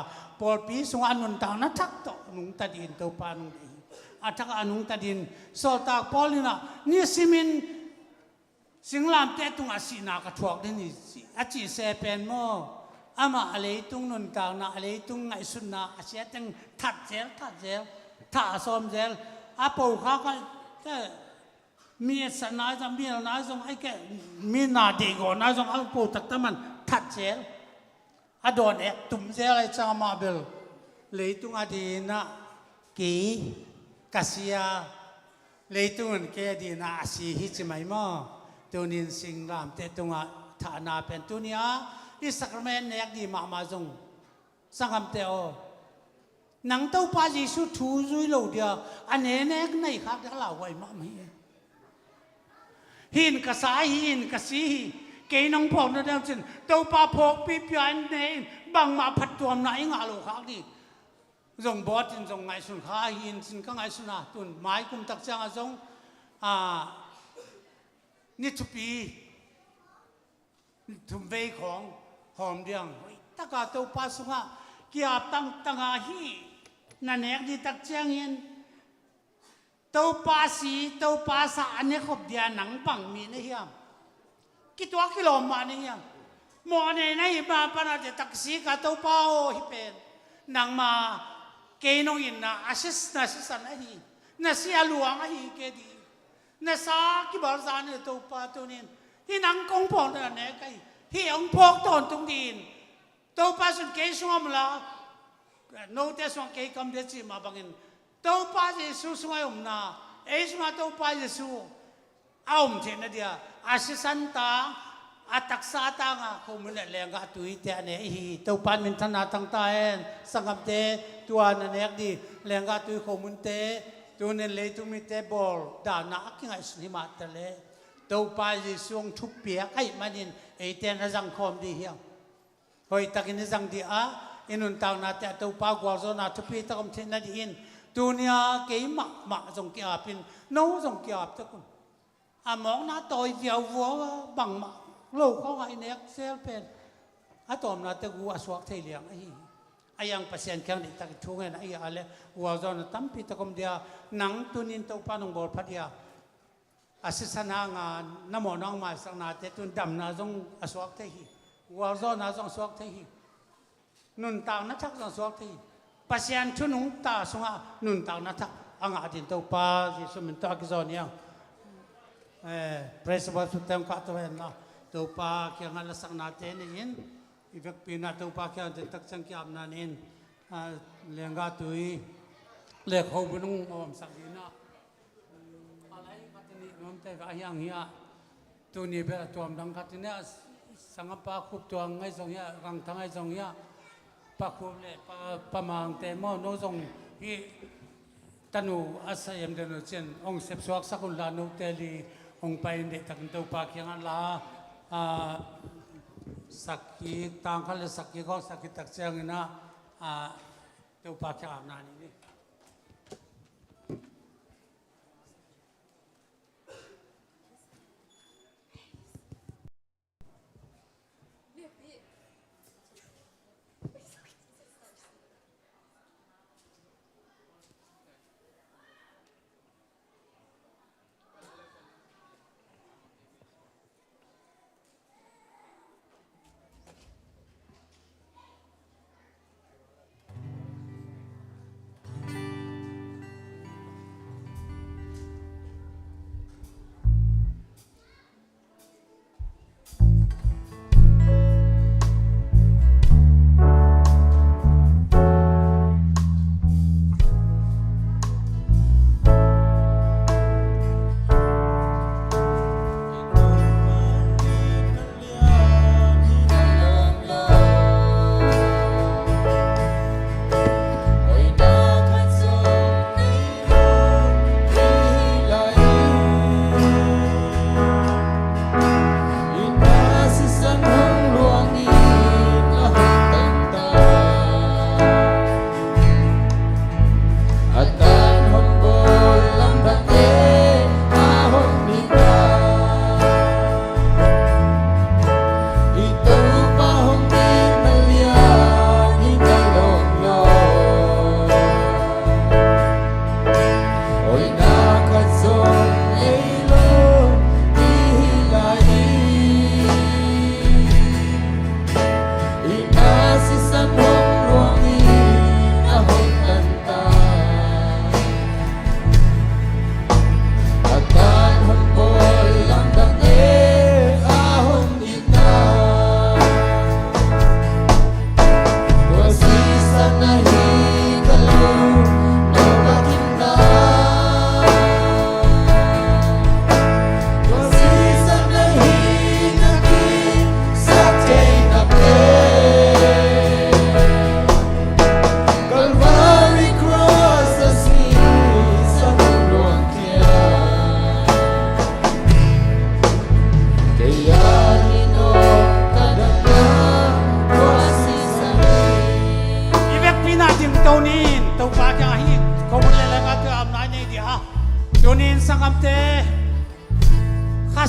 ปอลปีสงอนุนตากนาทักตัวนุงตัดอินตัวปานุงดีอาทักอนุงตัดอินโซตากปอลินานี่สิมิน สิงลามแต่ตุงอาศีนากระทวกได้นี่อาจีเซเป็นโมอามาอะไรตุงนนกลางนะอะไรตุงไงสุนนะอาเสียจังทัดเจลถ้าซ้อมเจลอาปูเขาก็แต่มีสนาจะมีนาจงไอ้แกมีนาดีกว่านาจงอาปูตักตะมันทัดเจลอาโดนเอะตุ่มเจลอะไรจังมาเบลเลยตุงอาดีนะกีกาเซียเลยตุงเกดีนะอาศีฮิจิไม่มาตัวนินสิงรามเตตุงอาฐานาเป็นตัวเนี้ยที่สักรเมนเนี่ยดีมาจงสังคมเตอนังเต้าป้าจีสุทูจุยโลเดียอันเนเนกในครับเดี๋ยวเราไว้มาไม่หินกระสายหินกระสีเกยน้องพอกนั่นเองสิเต้าป้าพกปีปีอันเนบางมาผัดตัวไหนงาโลครับดิจงบอดจงไงสุนข้าหินสินก็ไงสุนาตุนไม้กุมตักจังจงนี่ทุปีทุ่มเวของหอมเดียงตะกาเต้าป้าสุงะเกี่ยบตั้งอาฮีนั่นเองที่ตักจังเห็นเต้าป้าสีเต้าป้าสาอันนี้ขบเดียหนังปังมีนี่เฮียมกี่ตัวกิโลมานี่เฮียมหมอเนี่ยนะฮิมาปนาจะตักสีกับเต้าป้าโอฮิเป็นหนังมาเกยนอินนะอาชิสนะชิสันอาฮีนะเสียหลวงอาฮีเกดีนะสากิบาลซานเนี่ยเต้าป้าตัวนี้ที่หนังกงพองนั่นเองไงที่องพอกตอนตรงดินเต้าป้าสุนเกยสวมละโน้ตสวมเกยคำเดชิมาบังอินเต้าป้าเยซูสวมนะเอสมาเต้าป้าเยซูเอามเทนเดียอาศิสันตาอาตักษาตังอ่ะคงมันแรงกะตุยเตะเนี่ยฮีเต้าป้ามินธนาตั้งตาเองสังกัดเตตัวนั่นเองดีแรงกะตุยคงมันเตตัวนั้นเลยตุมิเตบอลดานักยังไงสุนิมาตะเลเต้าป้าเยซูทุบเปียกไอ้มันยินไอ้เตนรังคอมดีเฮียเฮ้ยตะกินรังดีอ่ะอินุนตาวนาเตะเต้าป้ากวาจนาทุบปีตะกมเทนนาดีอินตัวเนี้ยเกี่ยมาจงเกี่ยบินโน้จงเกี่ยบตะกุนมองน้าต่อยเดียววัวบังมาโลกเขาไงเนี่ยเซลเป็นตอมนาตะกูสวักเทียงไอ้ยังเปอร์เซ็นต์แค่นี้ตะกิทุ่งเงินไอ้อะไรวัวจนตั้มปีตะกมเดียหนังตุนินเต้าป้าน้องบอลพัดยาศิษนางานน้ำมันน้องมาสักนาเตตุนดำนาจงสวักเทียวัวจนนาจงสวักเทียนุนต่างนักทักจงสวักเทียปัศยานชุนุงตาสงะนุนต่างนักทักอ่างอาดินเต้าป้าที่สมินตากิจอนยังPresa basu tem kat tuan lah. Tupa kaya ngalas ang natin in. Ibig pina tupa kaya detak sang kaya nanin. Lengga tui. Lek ho bunung om sakina. Alay katini om te kayang hiya. Tuni ber tuam dang katini sangap pa kup tuang ngay song hiya. Rang tangay song hiya. Pa kup le pamang te mo no song hi. Tanu asayam dano chen. Ong sepsuak sakun lanu teli. Ong pain de tak ntau pa kyang la sakit tangkal sakit ko sakit tak siang ina tau pa kyang na ni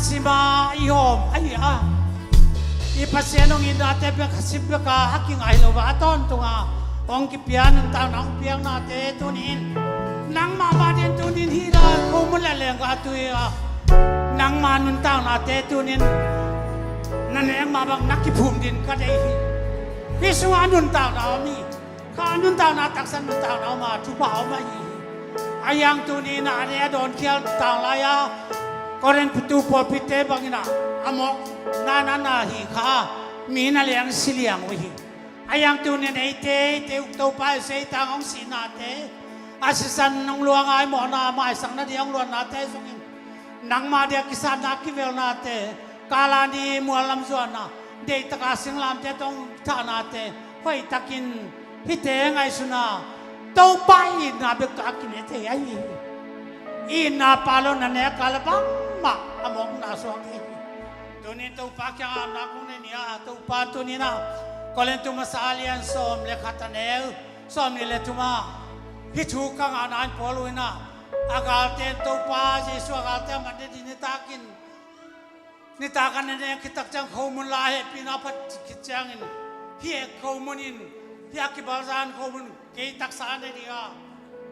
kasima ihom ai a ipasianong indate pe kasibbe ka haking ai lo ba ton tunga ong ki pian ta nang piang na te tunin nang ma ba den tunin hira ko mun la leng ka tu ya nang ma nun ta na te tunin nan eng ma bang nak ki phum din ka dei hi su anun ta na mi ka anun ta na tak san nun ta na ma tu pa ma hi ayang tunin na ne don kial ta la ya koren putu po pite bangina amok na hi kha mi na liang siliang wi ayang tu ne nei te to pa se ta ngong si na te asisan nong luang ai mo na mai sang na diang luan na te sung nang ma dia kisan na ki vel na te kala ni mualam zuana de ta ka sing lam te tong ta na te hoi takin hi te ngai suna to pa i na be ka ki ne te ai ina palo na ne kala bang ma among na so ki tunin to pa kya na kung ne niya to pa tunin na kolen tu masalian som le khatanel som ni le tuma hi thu ka nga nan poluina agal ten to pa jesu agal te ma de ni takin ni takan ne kitak chang khomun la he pina phat kichang in hi khomunin hi akibalzan khomun ke taksa ne dia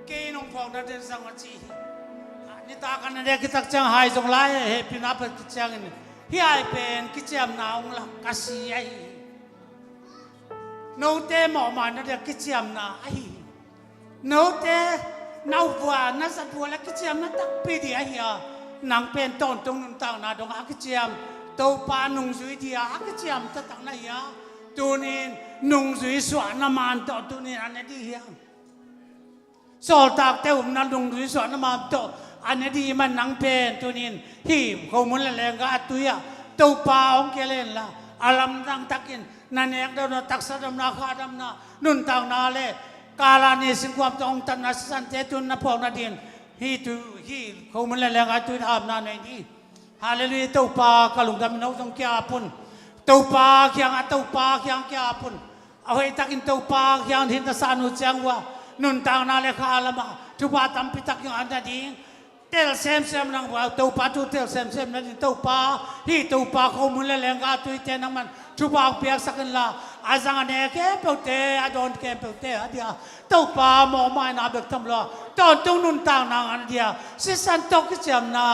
ke nong phong na den sang chi ni takan ne kitak chang hai jong la he pina phat kichang in hi ai pen kicham naung la kasi ai no te mo ma na de kicham na ai no te nau bua na sa bua la kicham na tak pi dia ya nang pen ton tong nun tang na dong a kicham to pa nung zui dia a kicham ta tak na ya tunin nung zui swa na man to tunin an di ya sol tak te na nung zui swa na man to an di man nang pen tunin hi ko mun la leng ga tu ya to pa ong kelen la alam dang takin nanek do no taksa dam na kha dam na nun tang na le kala ni sing kwam tong tan na san te tun na phong na din hi tu hi ko mun la leng ga tu am na nei ni hallelujah to pa kalung dam no tong kya pun to pa kyang a to pa kyang kya pun a hoi takin to pa kyang hin ta sanu chang wa nun tang na le kha la ma tu pa tam pitak yang an da ding tel sem nang wa to pa tu tel sem na din to pa hi to pa ko mun la leng ga tu te nang man chu pa piak sakin la azang ane ke peute adon ke peute adia to pa mo mai na bek tam lo ton tung nun tang nang an dia si san to ki jam na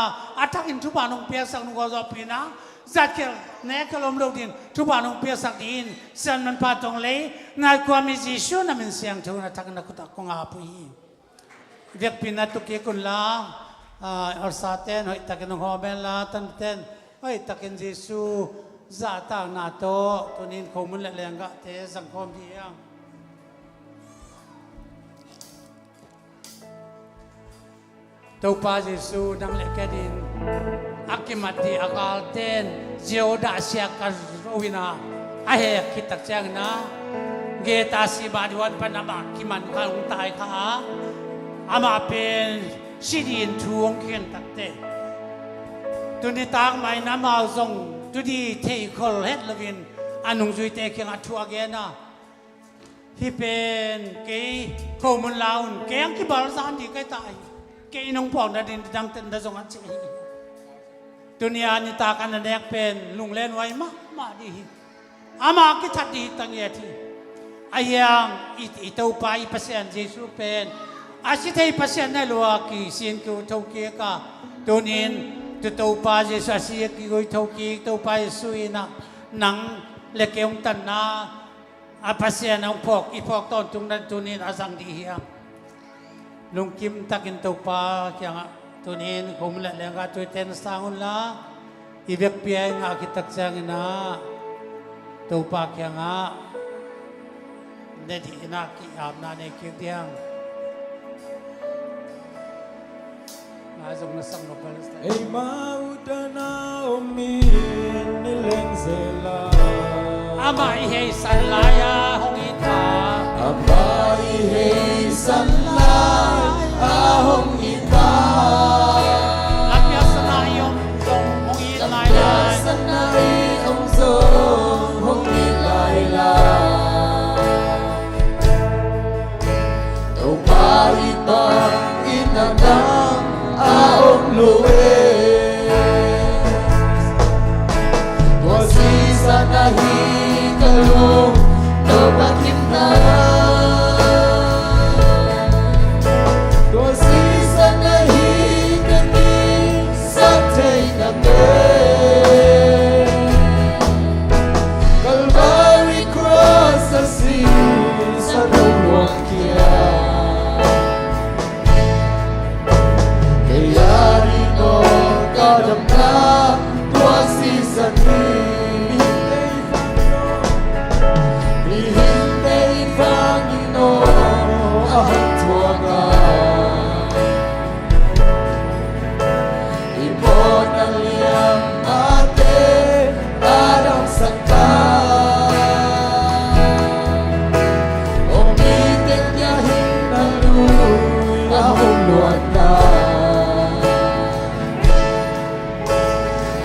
atakin chu pa nong piak sak nong go zo pina zat ke ne kalom lo din chu pa nong piak sak din san man pa tong le ngai kwa mi ji shu na min siang thu na tak na ku ta ko nga pu hi vek pina tu ke kun la or saten hoi takin ho ben la tan ten hoi takin Jesu za ta na to tunin khomun la lenga te sang khom diang to pa Jesu dang le kedin akimati akal ten jioda sia ka rowina ahe kitak chang na ge ta si ba diwan panama kiman ka ung tai kha ama pen sidin thuong khen takte tuni tang mai na ma zong tu di thei khol het lovin anung zui te kyang athu agena hi pen ke khomun laun keng ki bal san di kai tai ke nong pong da din dang ten da zong an chi dunia ni ta kan na nek pen lung len wai ma di ama ki that di tang ye thi ayang i to pa i pasien Jesu pen asi thei pasien na lo ki sin ku thau ke ka tunin tu tau pa Jesu asia ki goi thau ki tau pa Jesu ina nang le keong tan na apasia nang phok i phok ton tung nan tunin asang di hiam lung kim takin tau pa kyang tunin khom la lenga tu ten sangun la i vek pia nga kitak chang na tau pa kyang a ne di na ki am na ne ki diang Azong nasang no Palestine. Ei maudana omi nileng zela. Amai hei sanlaya hong ita. Amai hei sanlaya hong ita. Lapya sanay om zong hong ilay lay. Sanay om zong hong ilay lay. Tau pai pa inanang aong luwe nung luang kia kaya rino kadam na tua si sani Hihinte Panginoon ang tuwaga Ibon ang liyang ate at ang sakta Umitik niyahin ng luy ahong luwag na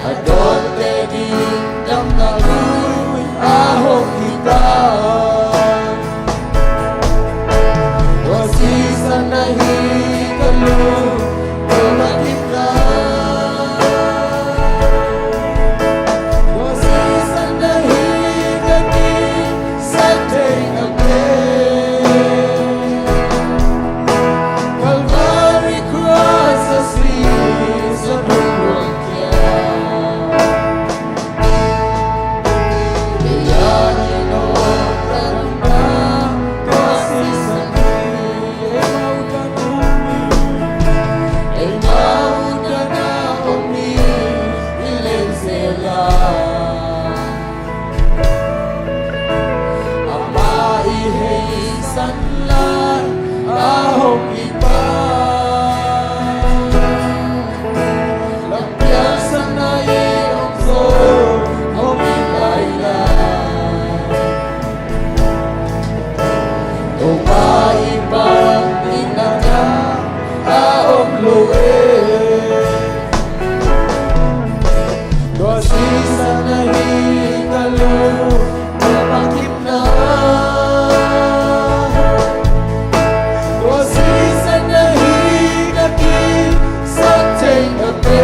Adon tening ng naluy ahong kita Wasisa na hikalo Tumatip na Wasisa na hikati Sa tingage Calvary Cross asleep Sa nulong kya Kaya ginawa karamba Kasi sa ay mauta na umi ilen sila Ama ihey sanlan ahong iba Lampiasan na iyong zon umilayla Tumaibang inaga aong luwe Dosisa na hikalo Tumakip na Dosisa na hikakit Sa tinggabi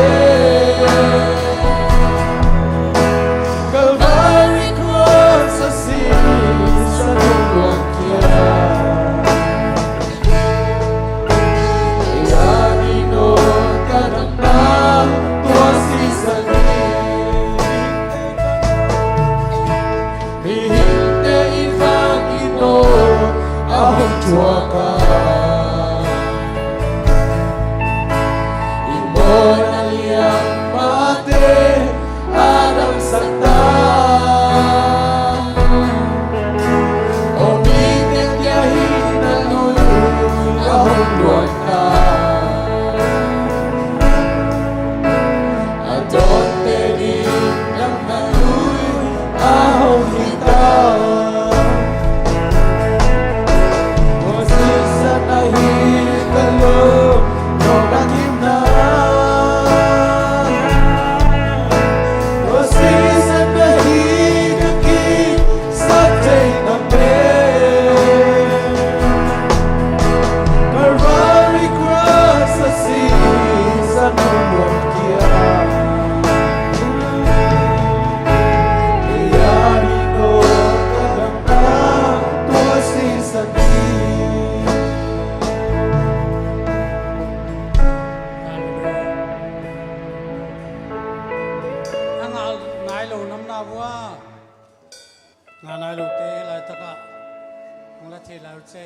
Calvary Cross sa sa nulong kya Kaya ginoon ka ng tuwasi sa Mihinte ibang ginoon ahong tuwaka Ibon aliyang mate adang sakta Umitik yahin na luloy ahong luwag na Adon tening ng naluy ahong hita Wasisa na hikalo Nolagim na Wasisa na hikakit Sa tinggabi Calvary Cross sa sa nulong kya Kaya rino kadam na tuwasi sa ang nailo nam na bua nga nailo te lai taka ang la te lai che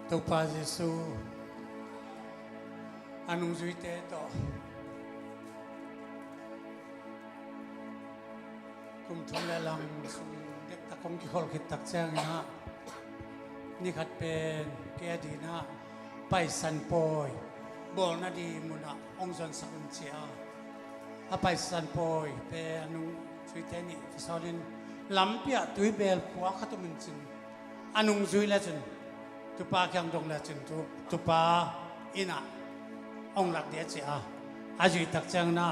tu pa Jesu anong zuite to kum thum la lang sum dek ta kom ki hol khit tak chang na ni khat pen ke di na pai san poi bol na di muna ong zon sakun chia a pai san poi pe anong zuite ni solin lampia tui bel puak khatumin chin anong zui la chen tu pa kyang dong la chen tu pa ina ong lak dia chia a zui tak chang na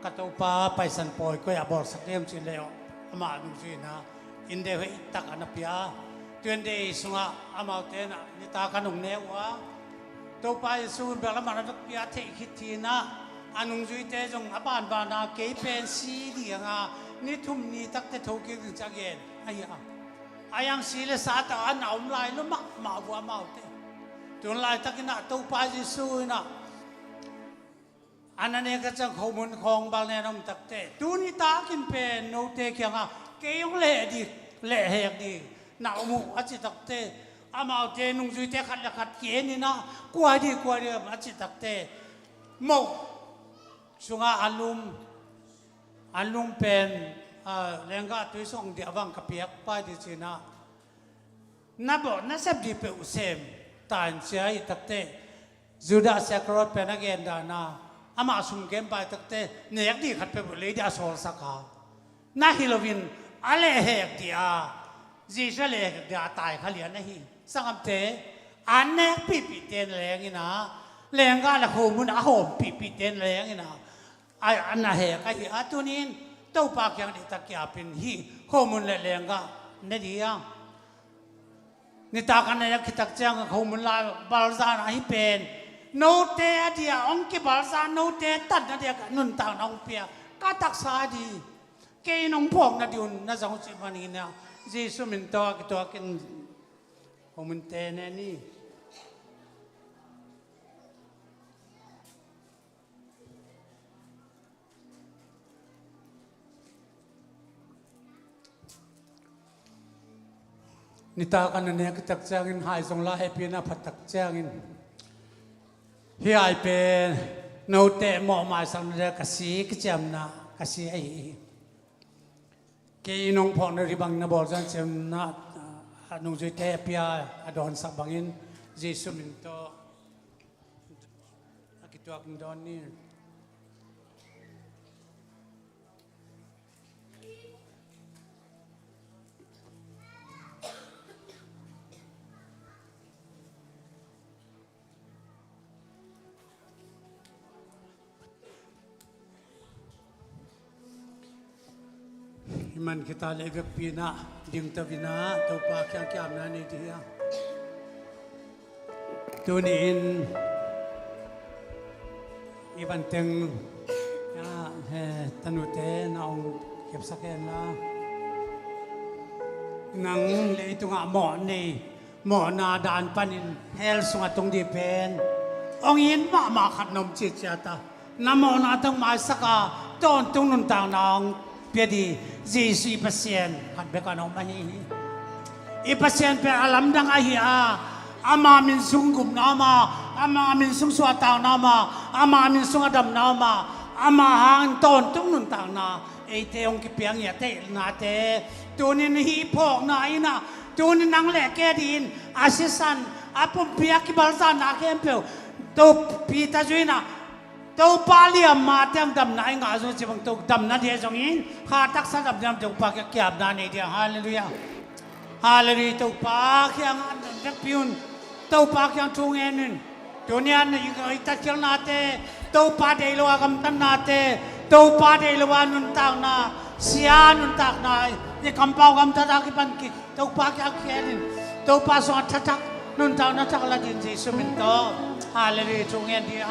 ka to pa pai san poi ko ya bor sak dem chin leo ama anong zui na inde he tak anapia tuen de sunga amau te na ni ta kanong ne wa to pa su be la man tak pia the khit thi na anong zui te jong aban ba na ke pen si di nga ni thum ni tak te tho ki cha gen ai a ayang sila sa ataan na umlay lumak mawa maute tuon lai takina to pa Jesu na anane ka chang khomun khong bal ne nom takte tuni ta kin pe no te kya nga ke yong le hek di na umu achi takte amau te nung zui te khat la khat ke ni na kwa di achi takte mo sunga alum pen lengga tu song dia bang kapiak pa di China na bo na sab di pe usem tan chai takte juda sakrot pen again da na ama sum kem pa takte nek di khat pe le dia sol saka na Halloween ale hek dia ji sha le dia tai khalian na hi sangam te an nek pi ten leng ina lengga la khomun a hom pi ten leng ina ai an na hek ai atunin tau pa kyang di takya pin hi khomun le lengga ne dia ni ta kan ne kitak chang khomun la balza na hi pen no te dia ong ki balza no te tat na dia nun ta nong pia ka tak sa di ke nong phok na diun na jong chi mani na Jesu min to ki to kin khomun te ne ni nita kan ne kitak changin hai song la happy na phatak changin hi ai pe no te mo ma sang ne ka si ki cham na ka si ai ke inong phon ri bang na bol jan chem na anung je te pia adon sa bangin Jesu min to akituak ndon ni man kita levek pina ding tavina to pa kyam na ni dia tunin iban teng ya tanute na ong kep saken la nang le tunga mo na dan panin hel sunga tung di pen ong yin ma khat nom chi chata na mo na tong mai saka ton tung nun tang nang pia di Jesu pasien hat be kanong mahi pasien pe alam dang ahi ama min sunggup nama ama min sung suatang nama ama min sung adam nama ama hang ton tung nun tang na te ong ki piang ya te na te tunin hi phok na ina tunin nang le ke din asisan apum pia ki balsa na kem pe to pi ta juina tàu pa liam ma tiang dam na nga zo chi bang tàu dam na dia jong in kha tak sa dam dam tàu pa kya kyap na ne dia hallelujah hallelujah tàu pa kyang an dak piun tàu pa kyang tung en dunia ne i ta kyang na te tàu pa de lo agam tan na te tàu pa de lo nun tang na sia nun tak na ni kampau gam ta ki pan ki tàu pa kya kyen tàu pa so tak nun tang na tak la din Jesu min to hallelujah tung en dia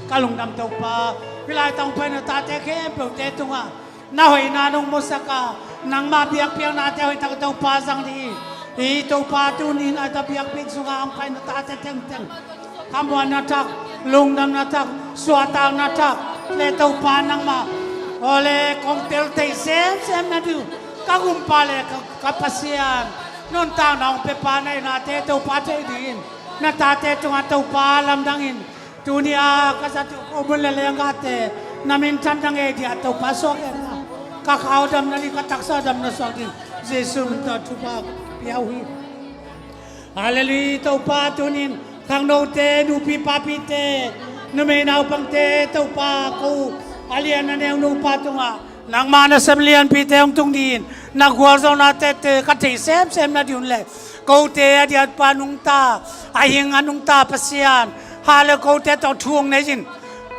kalung dam tàu pa pilai tong pen ta te ke pe te tunga na hoi na nong mosaka nang ma biak piang na te hoi ta tàu pa sang di i tàu pa tu ni na ta biak pik sunga ang pen ta te teng kamwan na tak lung dam na tak suatang na tak le tàu pa nang ma ole kong tel te sem na du ka gum pa le ka pasian non tang nong pe pa nai na te tàu pa te din na ta te tunga tàu pa lam dangin dunia kasatu ubul lelengate namin tandang dia tau pasok kakau dam nali kataksa dam nasokin Jesu minta tupak piawi hallelujah tau patunin kang no te nu pi papi te nu me nau pang te tau pa ku alian na neu nu patunga nang mana semlian pi te ong tung din na gwal zo na te ka te sem na diun le ko te dia panung ta ahing anung ta pasian halo ko te tong thuong nei jin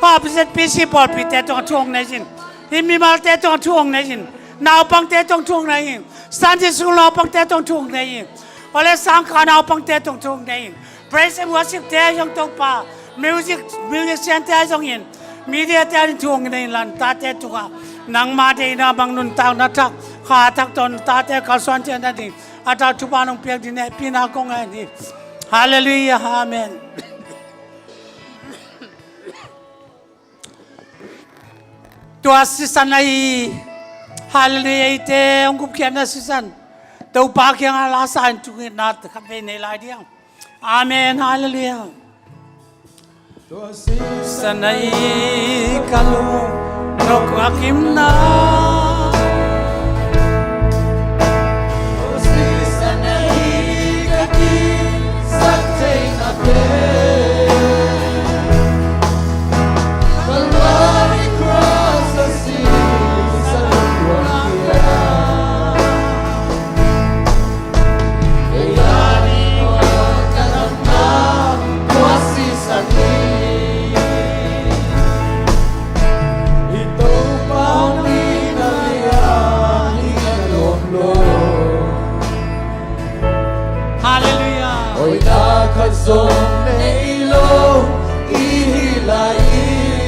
ha piset pc bol pi te tong thuong nei jin himi mal te tong thuong nei jin naw pang te tong thuong nei jin sanji sulo pang te tong thuong nei jin ole sang kha naw pang te tong thuong nei jin praise and worship te yong tong pa music te yong yin media te thuong nei lan ta te tunga nang ma de na bang nun tang na tak kha tak ton ta te kal swan chen na di atau cuba nong piak di ne pina kong ni haleluya amen tua sisan ai haleluya ite ongkup kiana sisan tau pak yang alasan cungit nat kape ne lai dia amen haleluya sanai kalu nok akim na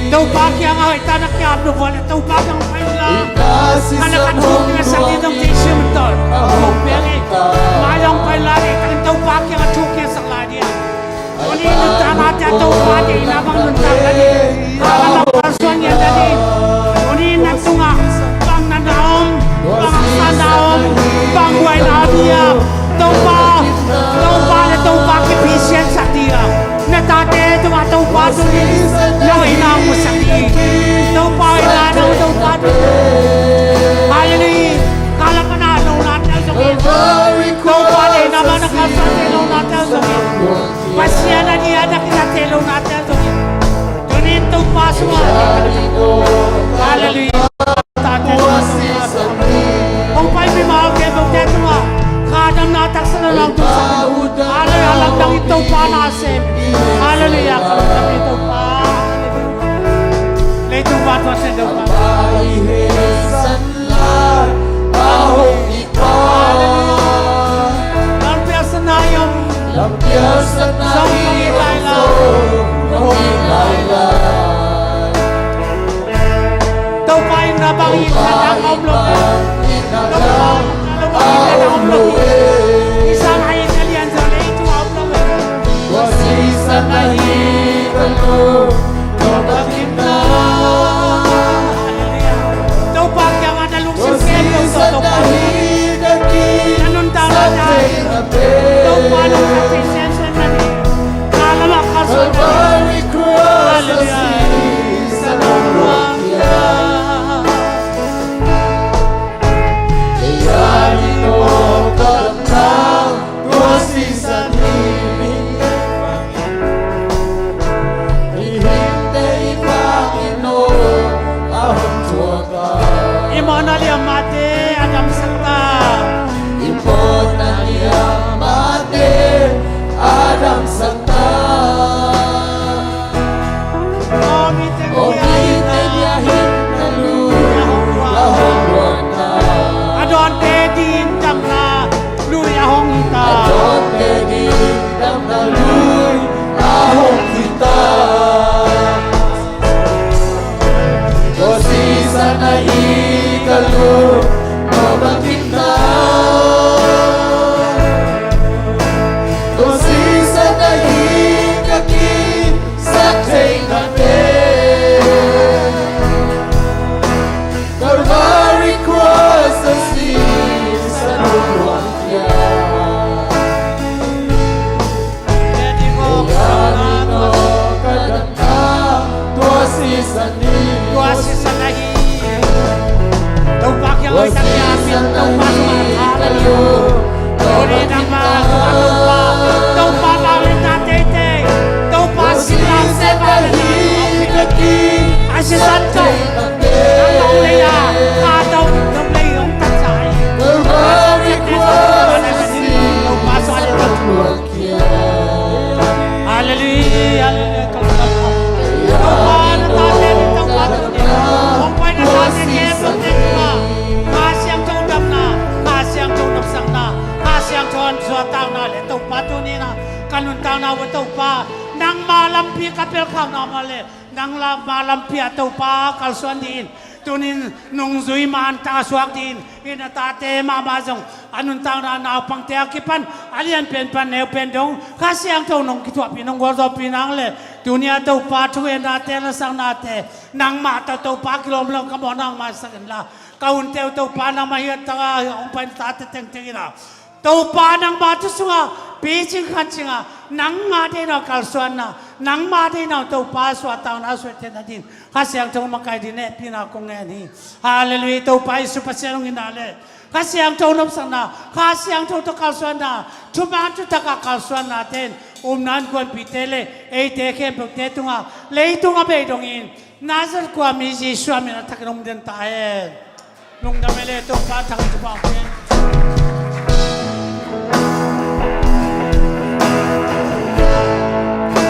Tau pagi yang ay tanak niya abdo wala tau pagi ang pala anak atuk niya sa dinong tisyo betul pili mayang pala kan tau pagi yang atuk niya sa ladi ini nuntahan niya tau pagi inabang nuntahan tadi alam persoan niya tadi ini natunga bang nanaom bang sanaom bang buhay na dia tau pagi pisyan sa dia natate tumatau pagi yang inang mo sa di tau pagi na tau pagi haleluya kala ka na nung natin sa tau pagi naman nakasatilo natin sa pasya na niya na kinatilo natin sa tunin tau paswa haleluya kung pa'y may mga kebong teto nga kadang nataksa na lang doon sa haleluya alam lang ito pa nasim haleluya alam lang ito pa leito ba ito sa ito pa lampiasan na yung sa pangilay tau pa yung nabangin ka ng omlog isang ayun kalian sa leito omlog tau pa yung analungsing kelo tau pa nanunta na tau pa nung kapisensya na ni kalamak kasunod hallelujah sa nungwang Imona liya mate Adam Sakta Adon Tedin Dam na Lui Ahong Ita Tuasi sanahi Tau pak yang ay tangyapin Tau pa sumatala niyo Uri ng mga tuwa Tau pa kawin na tete Tau pa silang sepala niyo Asisan ko Ang leya Kataw ng leyong tatsay Tau pa sumatala Hallelujah Hallelujah Tau pa natatay Tau pa kung pa'y natatay kebong teto kasyang tunap na kasyang tunap sang na kasyang tuwan suataw na letaw pa tunin na kanuntaw na wataw pa nang malampi kapil kang na mali nang malampi ataw pa kalsuan diin tunin nung zui man ta suak din ina ta te ma ma jong anun tang na naw pang te akipan alian pen pan neu pen dong kha siang to nong ki thwa pi nong gor do pinang le dunia to pa thu na te na sang na te nang ma ta to pa kilom lang ka mo nang ma sang la kaun te to pa na ma hiat ta ong pan ta te teng teng ina to pa nang ma tu sunga pi ching khan chinga nang ma de na kal suan na nang ma de na to pa swa ta na swa te na din kha siang to ma kai din ne pi na kong nge ni hallelujah to pa isu pa siang ina le kha siang to nom sang na kha siang to kal suan na tu ma tu ta ka kal suan na ten nan kwan pi te le e te khem pok te tunga le tunga be dong in nazar kwa mi ji swa mi na thak nom den ta he nung da mele to pa thak tu pa